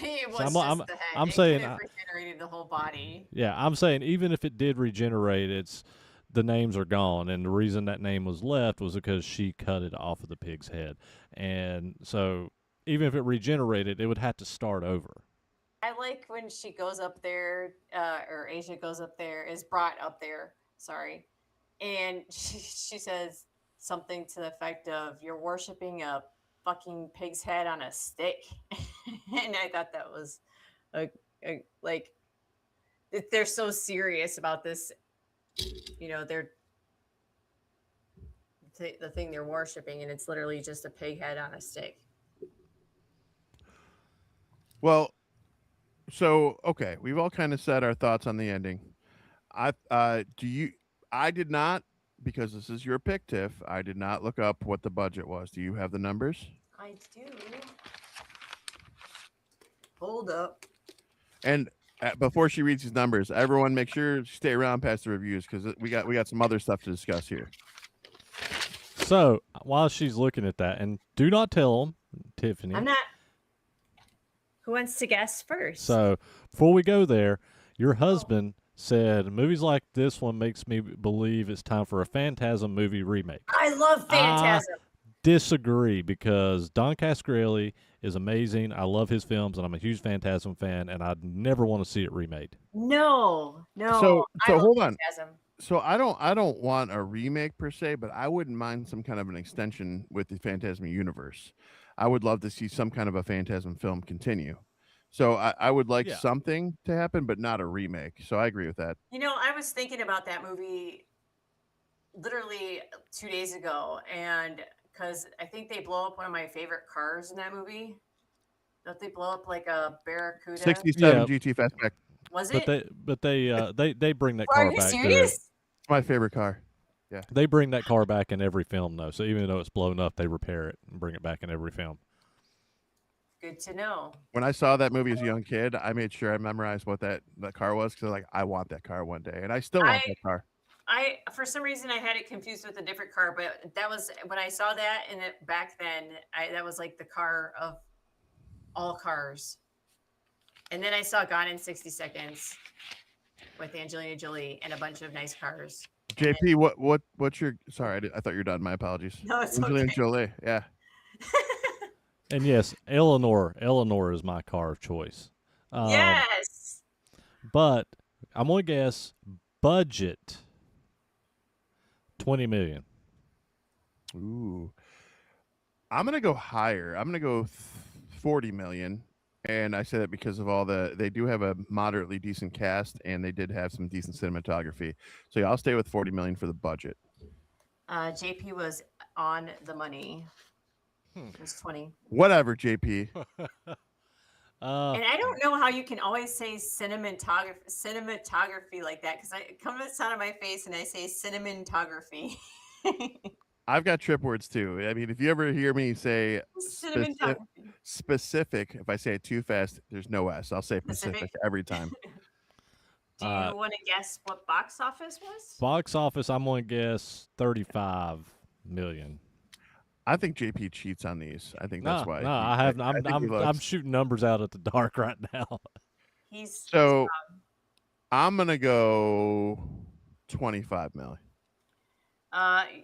It was I'm- just I'm- the head. I'm It saying could have regenerated the whole body. Yeah, I'm saying even if it did regenerate, the names are gone, and the reason that name was left was because she cut it off of the pig's head, and so even if it regenerated, it would have to start over. I like when she goes up there, or Asia goes up there, is brought up there, sorry. And she says something to the effect of, "You're worshiping a fucking pig's head on a stick." And I thought that was like, they're so serious about this, they're the thing they're worshiping, and it's literally just a pig head on a stick. Well, so okay, we've all kind of said our thoughts on the ending. I did not, because this is your pick, Tiff. I did not look up what the budget was. Do you have the numbers? I do. Hold up. And before she reads these numbers, everyone make sure to stay around past the reviews, because we got some other stuff to discuss here. So while she's looking at that, and do not tell them, Tiffany. I'm not. Who wants to guess first? So before we go there, your husband said movies like this one makes me believe it's time for a Phantasm movie remake. I love Phantasm. Disagree, because Don Cascarelli is amazing. I love his films, and I'm a huge Phantasm fan, and I'd never want to see it remade. No. So I love hold on. Phantasm. So I don't want a remake per se, but I wouldn't mind some kind of an extension with the Phantasm universe. I would love to see some kind of a Phantasm film continue. So I would like Yeah. something to happen, but not a remake. So I agree with that. I was thinking about that movie literally 2 days ago, and because I think they blow up one of my favorite cars in that movie. Don't they blow up like a Barracuda? 67 Yeah. GT Fastback. Was But it? they bring that Are car you back. serious? It's my favorite car. They bring that car back in every film, though. So even though it's blown up, they repair it and bring it back in every film. Good to know. When I saw that movie as a young kid, I made sure I memorized what that car was because like I want that car one day, and I still want I that car. I for some reason I had it confused with a different car, but that was when I saw that and it back then. That was like the car of all cars. And then I saw Gone in 60 Seconds with Angelina Jolie and a bunch of nice cars. And then, JP, what's your? Sorry, I thought you were done. My apologies. no, it's Angelina okay. Jolie, yeah. And yes, Eleanor is my car of choice. Yes. But I'm gonna guess budget 20 million. Ooh, I'm gonna go higher. I'm gonna go 40 million, and I say that because of all they do have a moderately decent cast, and they did have some decent cinematography. So yeah, I'll stay with 40 million for the budget. JP was on the money. It was 20. Whatever, JP. And I don't know how you can always say cinematography like that because it comes out of my face and I say cinematography. I've got trip words too. I mean, if you ever hear me say Cinematography. specific, if I say it too fast, there's no S. I'll say Specific. Pacific every time. Do you want to guess what box office was? Box office, I'm gonna guess 35 million. I think JP cheats on these. I think that's why. No, I have. I think he I'm looks. shooting numbers out at the dark right now. He's So I'm gonna go 25 million.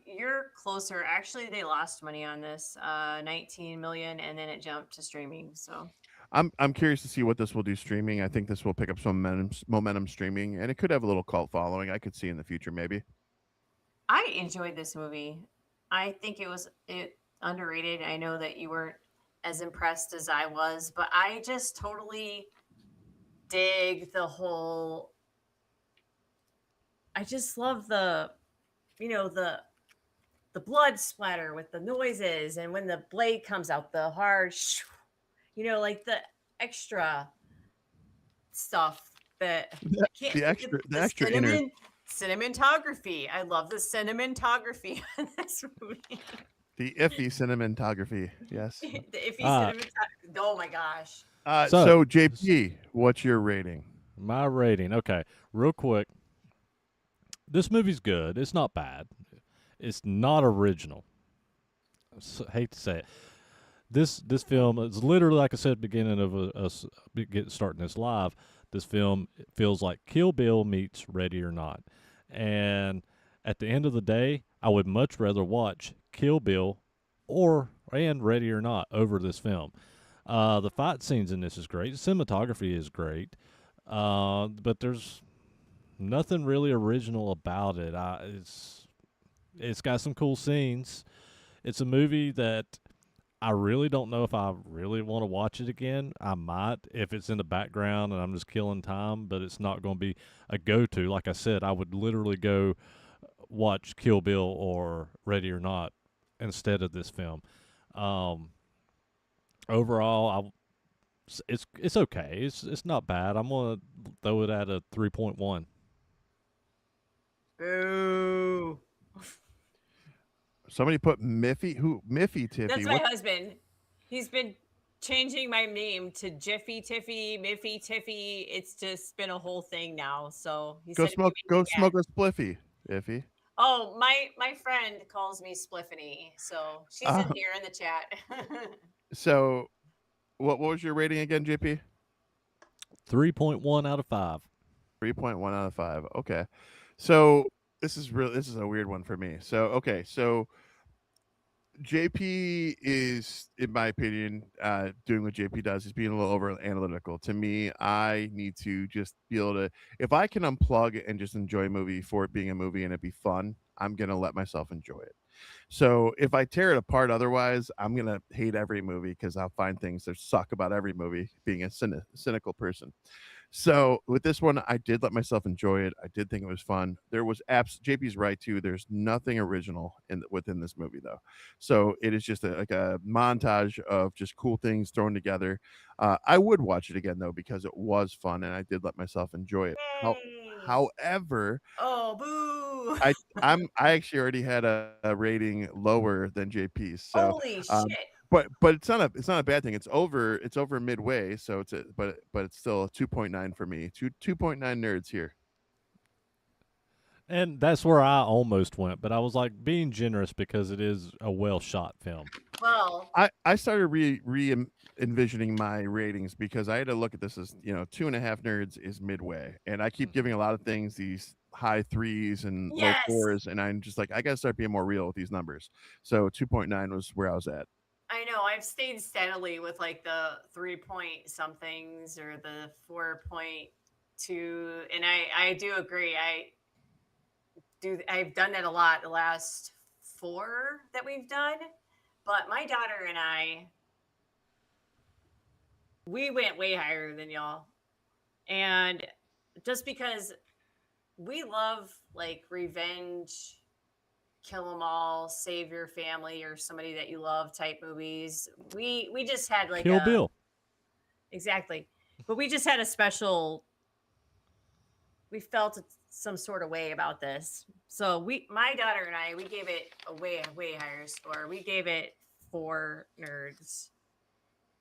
you're closer. Actually, they lost money on this, 19 million, and then it jumped to streaming. So I'm curious to see what this will do streaming. I think this will pick up some momentum streaming, and it could have a little cult following. I could see in the future maybe. I enjoyed this movie. I think it underrated. I know that you weren't as impressed as I was, but I just totally dig the whole. I just love the blood splatter with the noises and when the blade comes out, the hard, like the extra stuff that I can't The think of extra inner. cinematography. I love the cinematography in this movie. The iffy cinematography. Yes. The iffy cinematography. Oh my gosh. So JP, what's your rating? My rating. Okay, real quick. This movie's good. It's not bad. It's not original. Hate to say it. This film is literally, like I said at the beginning of us starting this live. This film feels like Kill Bill meets Ready or Not, and at the end of the day, I would much rather watch Kill Bill and Ready or Not over this film. The fight scenes in this is great. The cinematography is great, but there's nothing really original about it. It's got some cool scenes. It's a movie that I really don't know if I really want to watch it again. I might if it's in the background and I'm just killing time, but it's not going to be a go-to. Like I said, I would literally go watch Kill Bill or Ready or Not instead of this film. Overall, it's okay. It's not bad. I'm gonna throw it at a 3.1. Boo. Somebody put Miffy. Who? Miffy Tiffy. That's my husband. He's been changing my name to Jiffy Tiffy, Miffy Tiffy. It's just been a whole thing now. So he Go said, smoke. Go smoke a spliffy, Iffy. Oh, my friend calls me Spliffany, so she's in here in the chat. So, what was your rating again, JP? 3.1 out of 5. 3.1 out of 5. Okay. So this is a weird one for me. So okay, so JP is, in my opinion, doing what JP does. He's being a little over analytical. To me, I need to just be able to, if I can unplug and just enjoy a movie for it being a movie and it be fun, I'm gonna let myself enjoy it. So if I tear it apart otherwise, I'm gonna hate every movie because I'll find things that suck about every movie. Being a cynical person. So with this one, I did let myself enjoy it. I did think it was fun. There was JP's right too. There's nothing original within this movie though. So it is just like a montage of just cool things thrown together. I would watch it again though because it was fun and I did let myself enjoy it. However, oh boo! I actually already had a rating lower than JP's. So holy shit! but it's not a bad thing. It's over midway, so but it's still a 2.9 for me. 2.9 nerds here. And that's where I almost went, but I was like being generous because it is a well shot film. Well, I started envisioning my ratings because I had to look at this as 2.5 nerds is midway, and I keep giving a lot of things these high threes and low yes. fours, and I'm just like I gotta start being more real with these numbers. So 2.9 was where I was at. I know I've stayed steadily with like the 3 point somethings or the 4.2, and I do agree. I've done that a lot the last 4 that we've done, but my daughter and we went way higher than y'all, and just because we love like revenge, kill 'em all, save your family or somebody that you love type movies. We just had like Kill Bill. Exactly. But we just had a special, we felt some sort of way about this. So my daughter and I, we gave it a way higher score. We gave it 4 nerds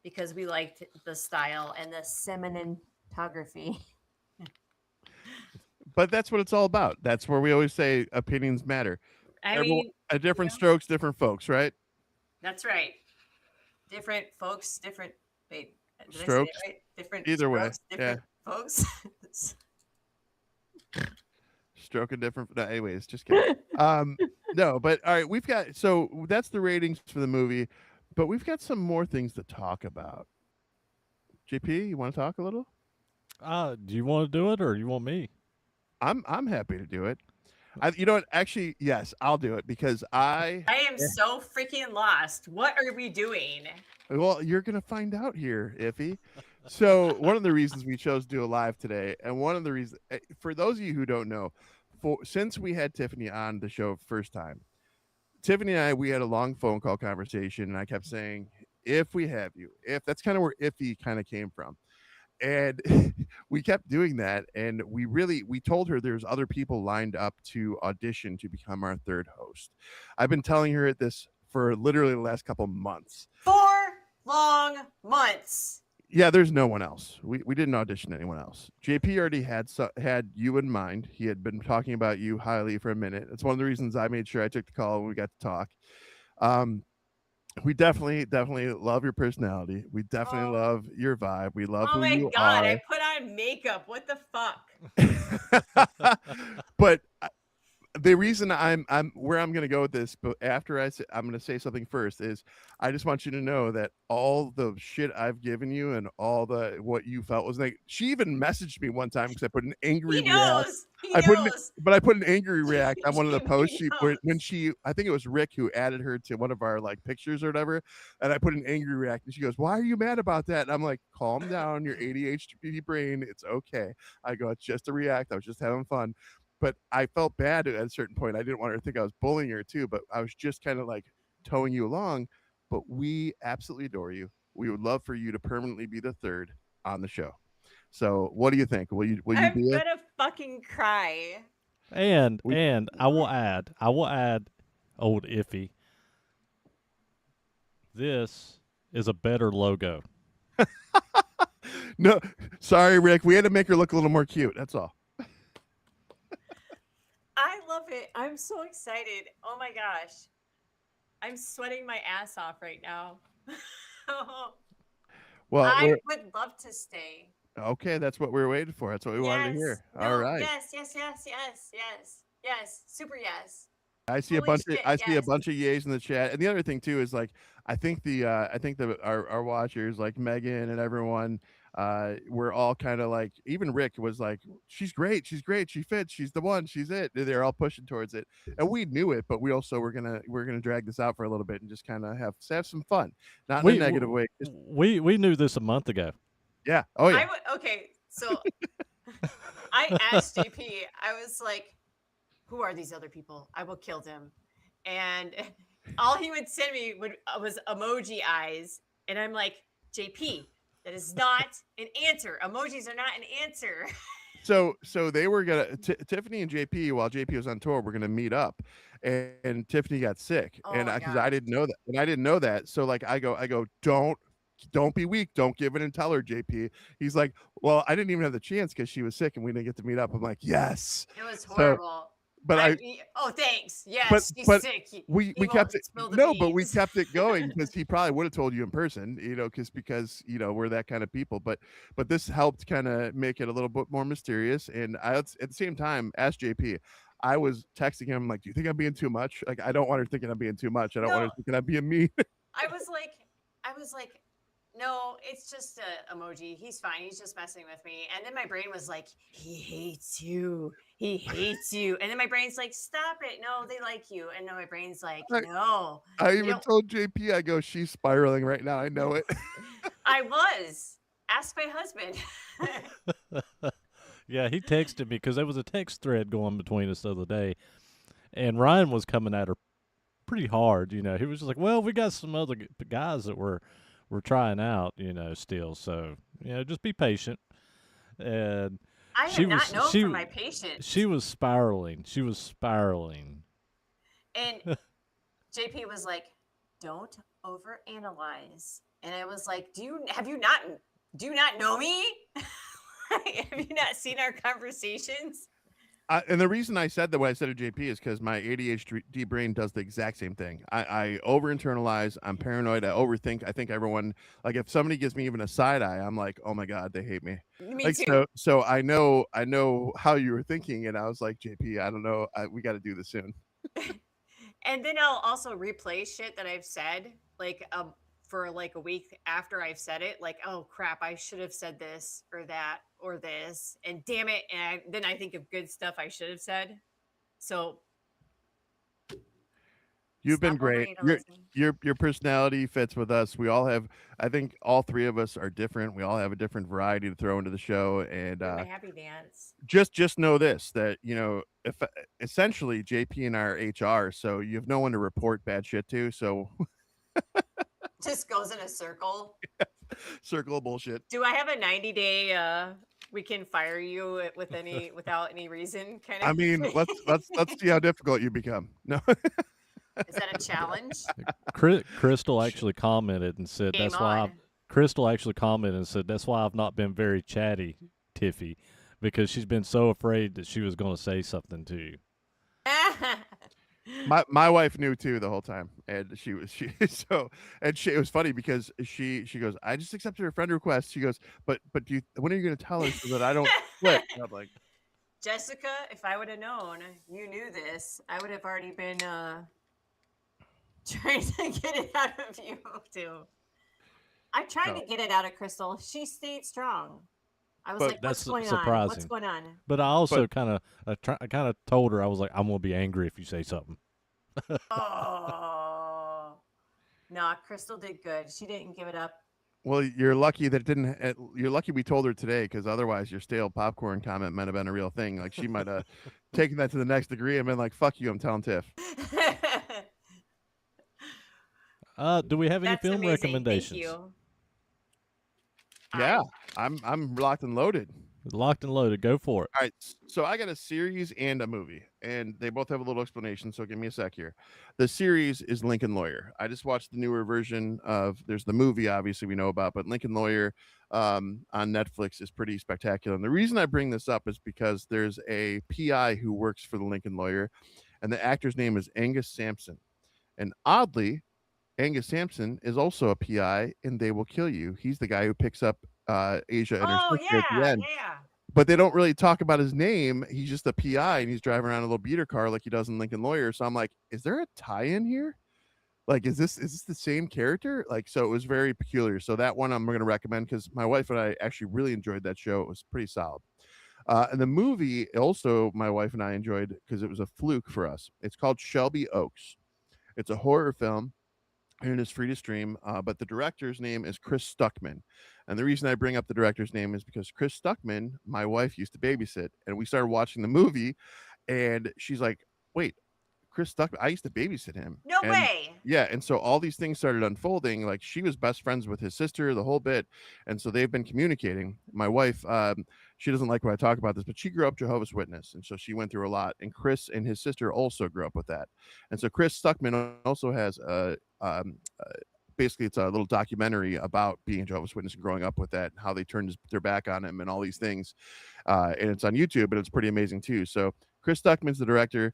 because we liked the style and the cinematography. But that's what it's all about. That's where we always say opinions matter. I Everyone, mean, at different strokes, different folks, right? that's right. Different folks, different wait, did Strokes. I say it right? Different Either way, strokes, different folks. Stroking different. No, anyways, just kidding. No, but all right, we've got so that's the ratings for the movie, but we've got some more things to talk about. JP, you want to talk a little? Do you want to do it or you want me? I'm happy to do it. You know what? Actually, yes, I'll do it because I am so freaking lost. What are we doing? Well, you're gonna find out here, Iffy. So one of the reasons we chose to do a live today, and one of the reasons for those of you who don't know, since we had Tiffany on the show first time, Tiffany and we had a long phone call conversation, and I kept saying, "If we have you, if," that's kind of where Iffy kind of came from, and we kept doing that, and we told her there's other people lined up to audition to become our third host. I've been telling her this for literally the last couple months. 4 long months. Yeah, there's no one else. We didn't audition anyone else. JP already had you in mind. He had been talking about you highly for a minute. It's one of the reasons I made sure I took the call when we got to talk. We definitely love your personality. We definitely love your vibe. We love who you God, are. I put on makeup. What the fuck? But the reason I'm where I'm going to go with this, but after I'm going to say something first, is I just want you to know that all the shit I've given you and all the what you felt was like. She even messaged me one time because I put an angry He knows. I put an angry react on one of the posts. I think it was Rick who added her to one of our like pictures or whatever, and I put an angry react, and she goes, "Why are you mad about that?" And I'm like, "Calm down, your ADHD brain. It's okay." I go, "It's just a react. I was just having fun." But I felt bad at a certain point. I didn't want her to think I was bullying her too, but I was just kind of like towing you along. But we absolutely adore you. We would love for you to permanently be the third on the show. So what do you think? Will you I'm be it? gonna fucking cry. And I will add, old Iffy. This is a better logo. No, sorry, Rick. We had to make her look a little more cute. That's all. I love it. I'm so excited. Oh my gosh. I'm sweating my ass off right now. Well, I would love to stay. Okay, that's what we were waiting for. That's what we wanted to hear. No, all right. Yes. Super yes. I see a bunch of yays in the chat. And the other thing too is like I think our watchers like Megan and everyone we're all kind of like, even Rick was like, she's great, she fits, she's the one, she's it. They're all pushing towards it, and we knew it, but we also we're gonna drag this out for a little bit and just kind of have some fun, not in a negative way. We knew this a month ago. Yeah. Oh yeah. Okay, so I asked JP, I was like, who are these other people? I will kill them. And all he would send me was emoji eyes. And I'm like, JP, that is not an answer. Emojis are not an answer. So they were gonna Tiffany and JP, while JP was on tour, were gonna meet up, and Tiffany got sick, Oh and my because I gosh. didn't know that, so like I go, don't be weak, don't give in and tell her, JP. He's like, well, I didn't even have the chance because she was sick and we didn't get to meet up. I'm like, yes. It was So, horrible. but I Oh, thanks. but Yes, she's but sick. we He kept won't it spill the no, but we beans. kept it going because he probably would have told you in person, because we're that kind of people. But this helped kind of make it a little bit more mysterious. And I at the same time asked JP. I was texting him like, "Do you think I'm being too much? Like, I don't want her thinking I'm being too much. I don't want No, her thinking I'm being mean." I was like, no, it's just a emoji. He's fine. He's just messing with me. And then my brain was like, he hates you. He hates you. And then my brain's like, stop it. No, they like you. And then my brain's like, I, no, I you even don't. told JP, I go, "She's spiraling right now. I know it." I was. Ask my husband. Yeah, he texted me because there was a text thread going between us the other day, and Ryan was coming at her pretty hard. He was just like, "Well, we got some other guys that we're trying out, still. So just be patient." And I she am not was known she for my patience. she was spiraling. She was spiraling. And JP was like, don't overanalyze. And I was like, do you not know me? Have you not seen our conversations? And the reason I said that what I said to JP is because my ADHD brain does the exact same thing. I over internalize. I'm paranoid. I overthink. I think everyone, like, if somebody gives me even a side eye, I'm like, oh my god, they hate me. Me Like, too. so I know how you were thinking, and I was like, JP, I don't know. We got to do this soon. And then I'll also replay shit that I've said, like for like a week after I've said it, like, oh crap, I should have said this or that or this, and damn it, and then I think of good stuff I should have said. So You've been stop great. overanalyzing. Your personality fits with us. We all have. I think all three of us are different. We all have a different variety to throw into the show, and You're my happy dance. just know this, that if essentially JP and I are HR, so you have no one to report bad shit to. So Just goes in a circle. circle of bullshit. Do I have a 90-day we can fire you without any reason kind I of mean, let's see how difficult you become. No, Is that a challenge? Crystal actually commented and said Game that's why. on. Crystal actually commented and said that's why I've not been very chatty, Tiffy, because she's been so afraid that she was going to say something to you. my wife knew too the whole time, and she it was funny because she goes, I just accepted her friend request. She goes, but when are you going to tell her so that I don't quit? And I'm like, Jessica, if I would have known you knew this, I would have already been trying to get it out of you too. I tried No. to get it out of Crystal. She stayed strong. I was But like, "What's That's going on? What's surprising. going on?" But I also kind of told her, I was like, I'm going to be angry if you say something. Oh, no, Crystal did good. She didn't give it up. well, you're lucky that it didn't. You're lucky we told her today, because otherwise your stale popcorn comment might have been a real thing. Like, she might have taken that to the next degree and been like, "Fuck you, I'm telling Tiff." Do we have any That's film amazing. recommendations? Thank you. Yeah, I'm locked and loaded. Locked and loaded. Go for it. All right, so I got a series and a movie, and they both have a little explanation. So give me a sec here. The series is Lincoln Lawyer. I just watched the newer version of. There's the movie, obviously we know about, but Lincoln Lawyer on Netflix is pretty spectacular. And the reason I bring this up is because there's a PI who works for the Lincoln Lawyer, and the actor's name is Angus Sampson. And oddly, Angus Sampson is also a PI in They Will Kill You. He's the guy who picks up Asia and her Oh sister at the yeah, end. yeah. But they don't really talk about his name. He's just a PI, and he's driving around a little beater car like he does in Lincoln Lawyer. So I'm like, is there a tie-in here? Like, is this the same character? Like, so it was very peculiar. So that one I'm going to recommend because my wife and I actually really enjoyed that show. It was pretty solid. And the movie also my wife and I enjoyed because it was a fluke for us. It's called Shelby Oaks. It's a horror film, and it is free to stream. But the director's name is Chris Stuckman. And the reason I bring up the director's name is because Chris Stuckman, my wife used to babysit, and we started watching the movie, and she's like, wait, Chris Stuckman. I used to babysit him. No and, way. Yeah, and so all these things started unfolding. Like she was best friends with his sister, the whole bit, and so they've been communicating. My wife, she doesn't like when I talk about this, but she grew up Jehovah's Witness, and so she went through a lot. And Chris and his sister also grew up with that, and so Chris Stuckman also has basically it's a little documentary about being Jehovah's Witness and growing up with that, and how they turned their back on him and all these things. And it's on YouTube, but it's pretty amazing too. So Chris Stuckman's the director.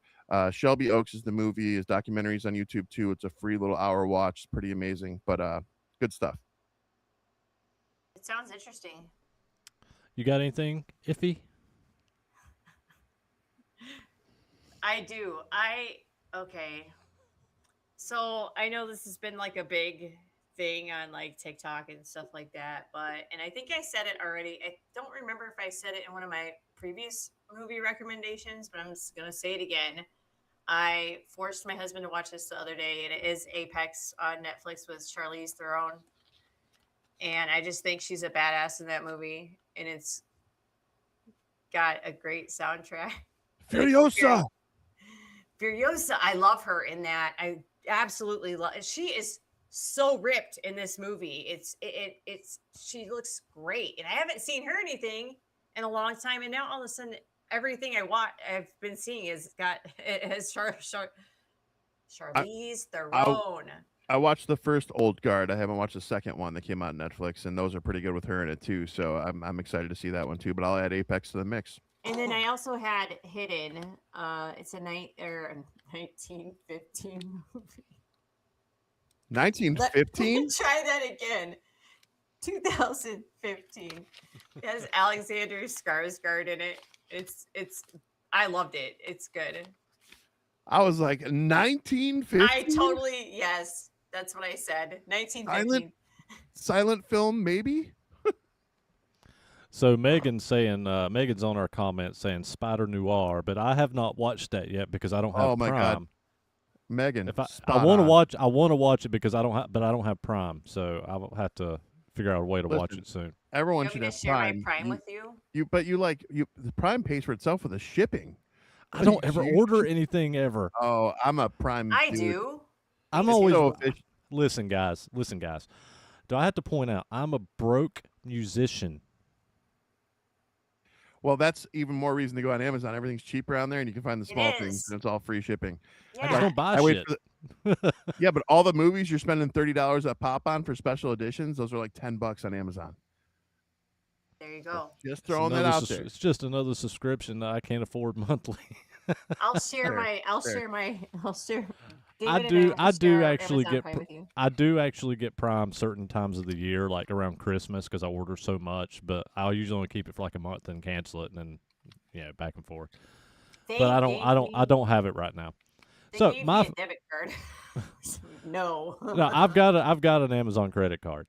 Shelby Oaks is the movie. His documentary's on YouTube too. It's a free little hour watch. It's pretty amazing, but good stuff. It sounds interesting. You got anything iffy? I do. Okay. So I know this has been like a big thing on like TikTok and stuff like that, and I think I said it already. I don't remember if I said it in one of my previous movie recommendations, but I'm just gonna say it again. I forced my husband to watch this the other day, and it is Apex on Netflix with Charlize Theron. And I just think she's a badass in that movie, and it's got a great soundtrack. Furiosa. Furiosa, I love her in that. I absolutely love. She is so ripped in this movie. It's she looks great, and I haven't seen her anything in a long time, and now all of a sudden everything I've been seeing it has Charlize Theron. I watched the first Old Guard. I haven't watched the second one that came out on Netflix, and those are pretty good with her in it too. So I'm excited to see that one too. But I'll add Apex to the mix. And then I also had Hidden. It's a 1915 movie. 1915? Try that again. 2015. It has Alexander Skarsgård in it. It's I loved it. It's good. I was like 1915. Yes, that's what I said. 1915. Silent film, maybe. So Megan's on our comments saying Spider Noir, but I have not watched that yet because I don't have my Prime. God. Megan, if I want to watch it because I don't have Prime, so I will have to figure out a way to watch it soon. Everyone should have share Prime. my Prime with you. The Prime pays for itself for the shipping. I don't ever order anything ever. Oh, I'm a Prime. I dude. do. I'm always listen, guys. Do I have to point out I'm a broke musician? Well, that's even more reason to go on Amazon. Everything's cheap around there, and you can find the small things, and it's all free shipping. Yeah. I just don't buy shit. Yeah, but all the movies you're spending $30 a pop on for special editions, those are like $10 on Amazon. There you go. Just throwing that out there. It's just another subscription that I can't afford monthly. I'll share my. I do actually get Prime certain times of the year, like around Christmas, because I order so much. But I'll usually only keep it for like a month and cancel it, and then back and forth. But I don't have it right now. So my debit card. No, I've got an Amazon credit card.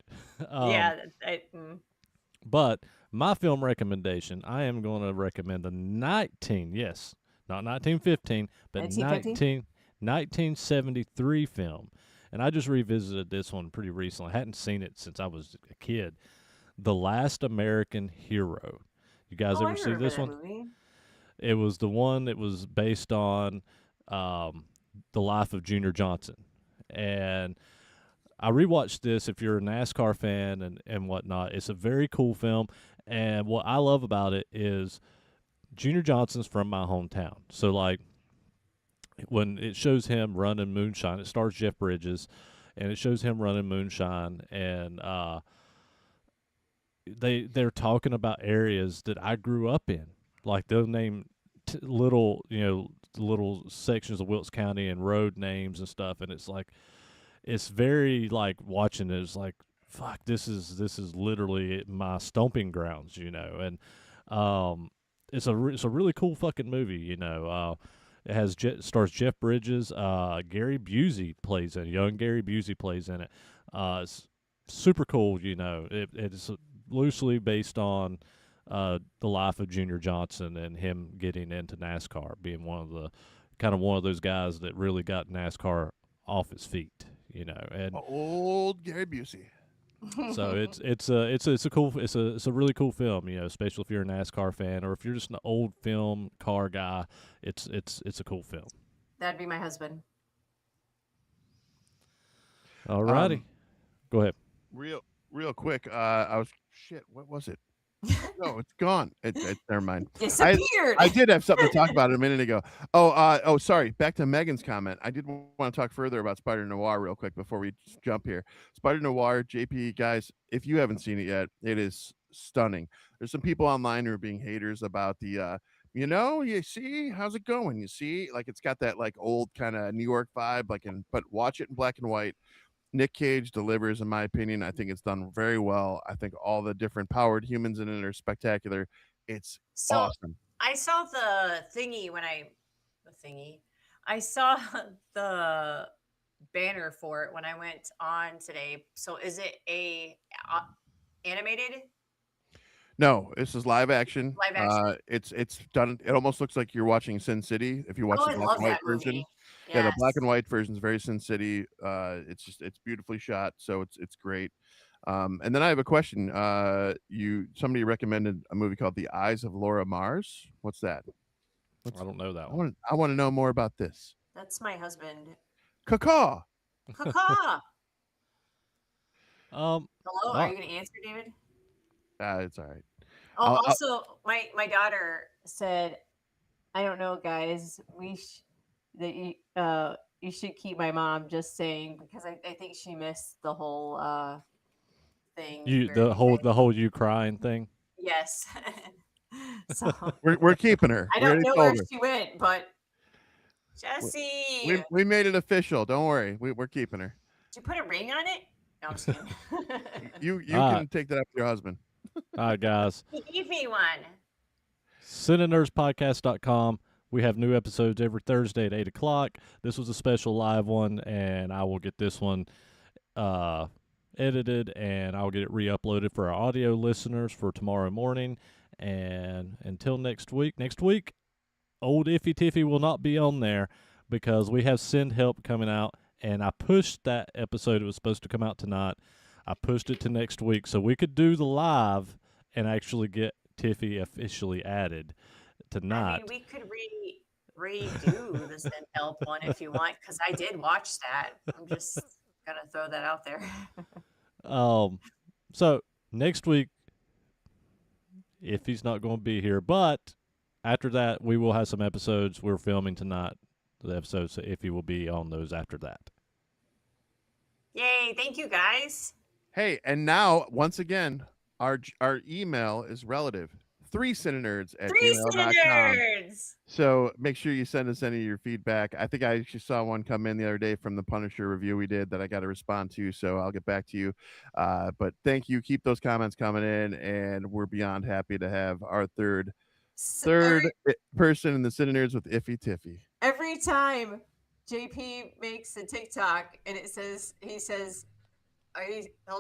But my film recommendation, I am going to recommend the not 1915, but 1973 film. And I just revisited this one pretty recently. I hadn't seen it since I was a kid. The Last American Hero. You guys ever see this one? Movie. It was the one that was based on the life of Junior Johnson. And I rewatched this if you're a NASCAR fan and whatnot. It's a very cool film. And what I love about it is Junior Johnson's from my hometown. So, like, when it shows him running moonshine, it stars Jeff Bridges, and it shows him running moonshine, and they're talking about areas that I grew up in. Like, they'll name little sections of Wilkes County and road names and stuff, and it's like, it's very like watching it. It's like, fuck, this is literally my stomping grounds, and it's a really cool fucking movie, It has stars Jeff Bridges, Gary Busey plays in it. Young Gary Busey plays in it. It's super cool, It's loosely based on the life of Junior Johnson and him getting into NASCAR, being one of those guys that really got NASCAR off its feet, And old Gary Busey. So it's a really cool film, especially if you're a NASCAR fan or if you're just an old film car guy. It's a cool film. That'd be my husband. Alrighty. Go ahead. Real quick. I was shit. What was it? No, it's gone. Never mind. Disappeared. I did have something to talk about a minute ago. Sorry. Back to Megan's comment. I did want to talk further about Spider Noir real quick before we jump here. Spider Noir, JP, guys, if you haven't seen it yet, it is stunning. There's some people online who are being haters about the, you see, how's it going? You see, like it's got that like old kind of New York vibe, but watch it in black and white. Nick Cage delivers, in my opinion. I think it's done very well. I think all the different powered humans in it are spectacular. It's So awesome. I saw the thingy I saw the banner for it when I went on today. So is it animated? No, this is live action. Live action? It's done. It almost looks like you're watching Sin City if you watch Oh, the I black love and white that version. movie. Yeah, the black Yes. and white version is very Sin City. It's beautifully shot, so it's great. And then I have a question. Somebody recommended a movie called The Eyes of Laura Mars. What's that? I don't know that one. I want to know more about this. That's my husband. Caw. Caca. Um, Hello, are you gonna answer, David? It's all right. Oh, I'll- also, my daughter said, I don't know, guys. You should keep my mom. Just saying, because I think she missed the whole thing. the whole you crying thing. Yes. So We're keeping her. I We don't already know told where her. she went, but Jesse, We made it official. Don't worry. We're keeping her. did you put a ring on it? No, I'm just kidding. You All can take that up with your husband. All right, guys. He gave me one. CineNerdsPodcast.com. We have new episodes every Thursday at 8 o'clock. This was a special live one, and I will get this one edited, and I'll get it re-uploaded for our audio listeners for tomorrow morning. And until next week, old Iffy Tiffy will not be on there because we have Send Help coming out, and I pushed that episode. It was supposed to come out tonight. I pushed it to next week so we could do the live and actually get Tiffy officially added tonight. I mean, we could redo the Send Help one if you want, because I did watch that. I'm just gonna throw that out there. So next week, if he's not going to be here, but after that, we will have some episodes we're filming tonight. The episodes, so if he will be on those after that. Yay! Thank you, guys. Hey, and now once again, our email is relative. 3cinenerds@gmail.com. CineNerds. So make sure you send us any of your feedback. I think I actually saw one come in the other day from the Punisher review we did that I got to respond to. So I'll get back to you. But thank you. Keep those comments coming in, and we're beyond happy to have our third person in the CineNerds with Iffy Tiffy. Every time JP makes a TikTok and he'll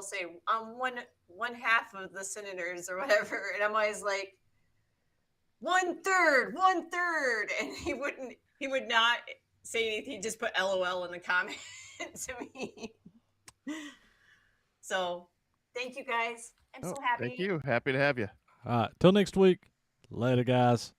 say, I'm one half of the CineNerds or whatever, and I'm always like, one third, and he would not say anything. He'd just put LOL in the comment to me. So thank you guys. I'm so happy. Thank you. Happy to have you. All right. Till next week. Later, guys.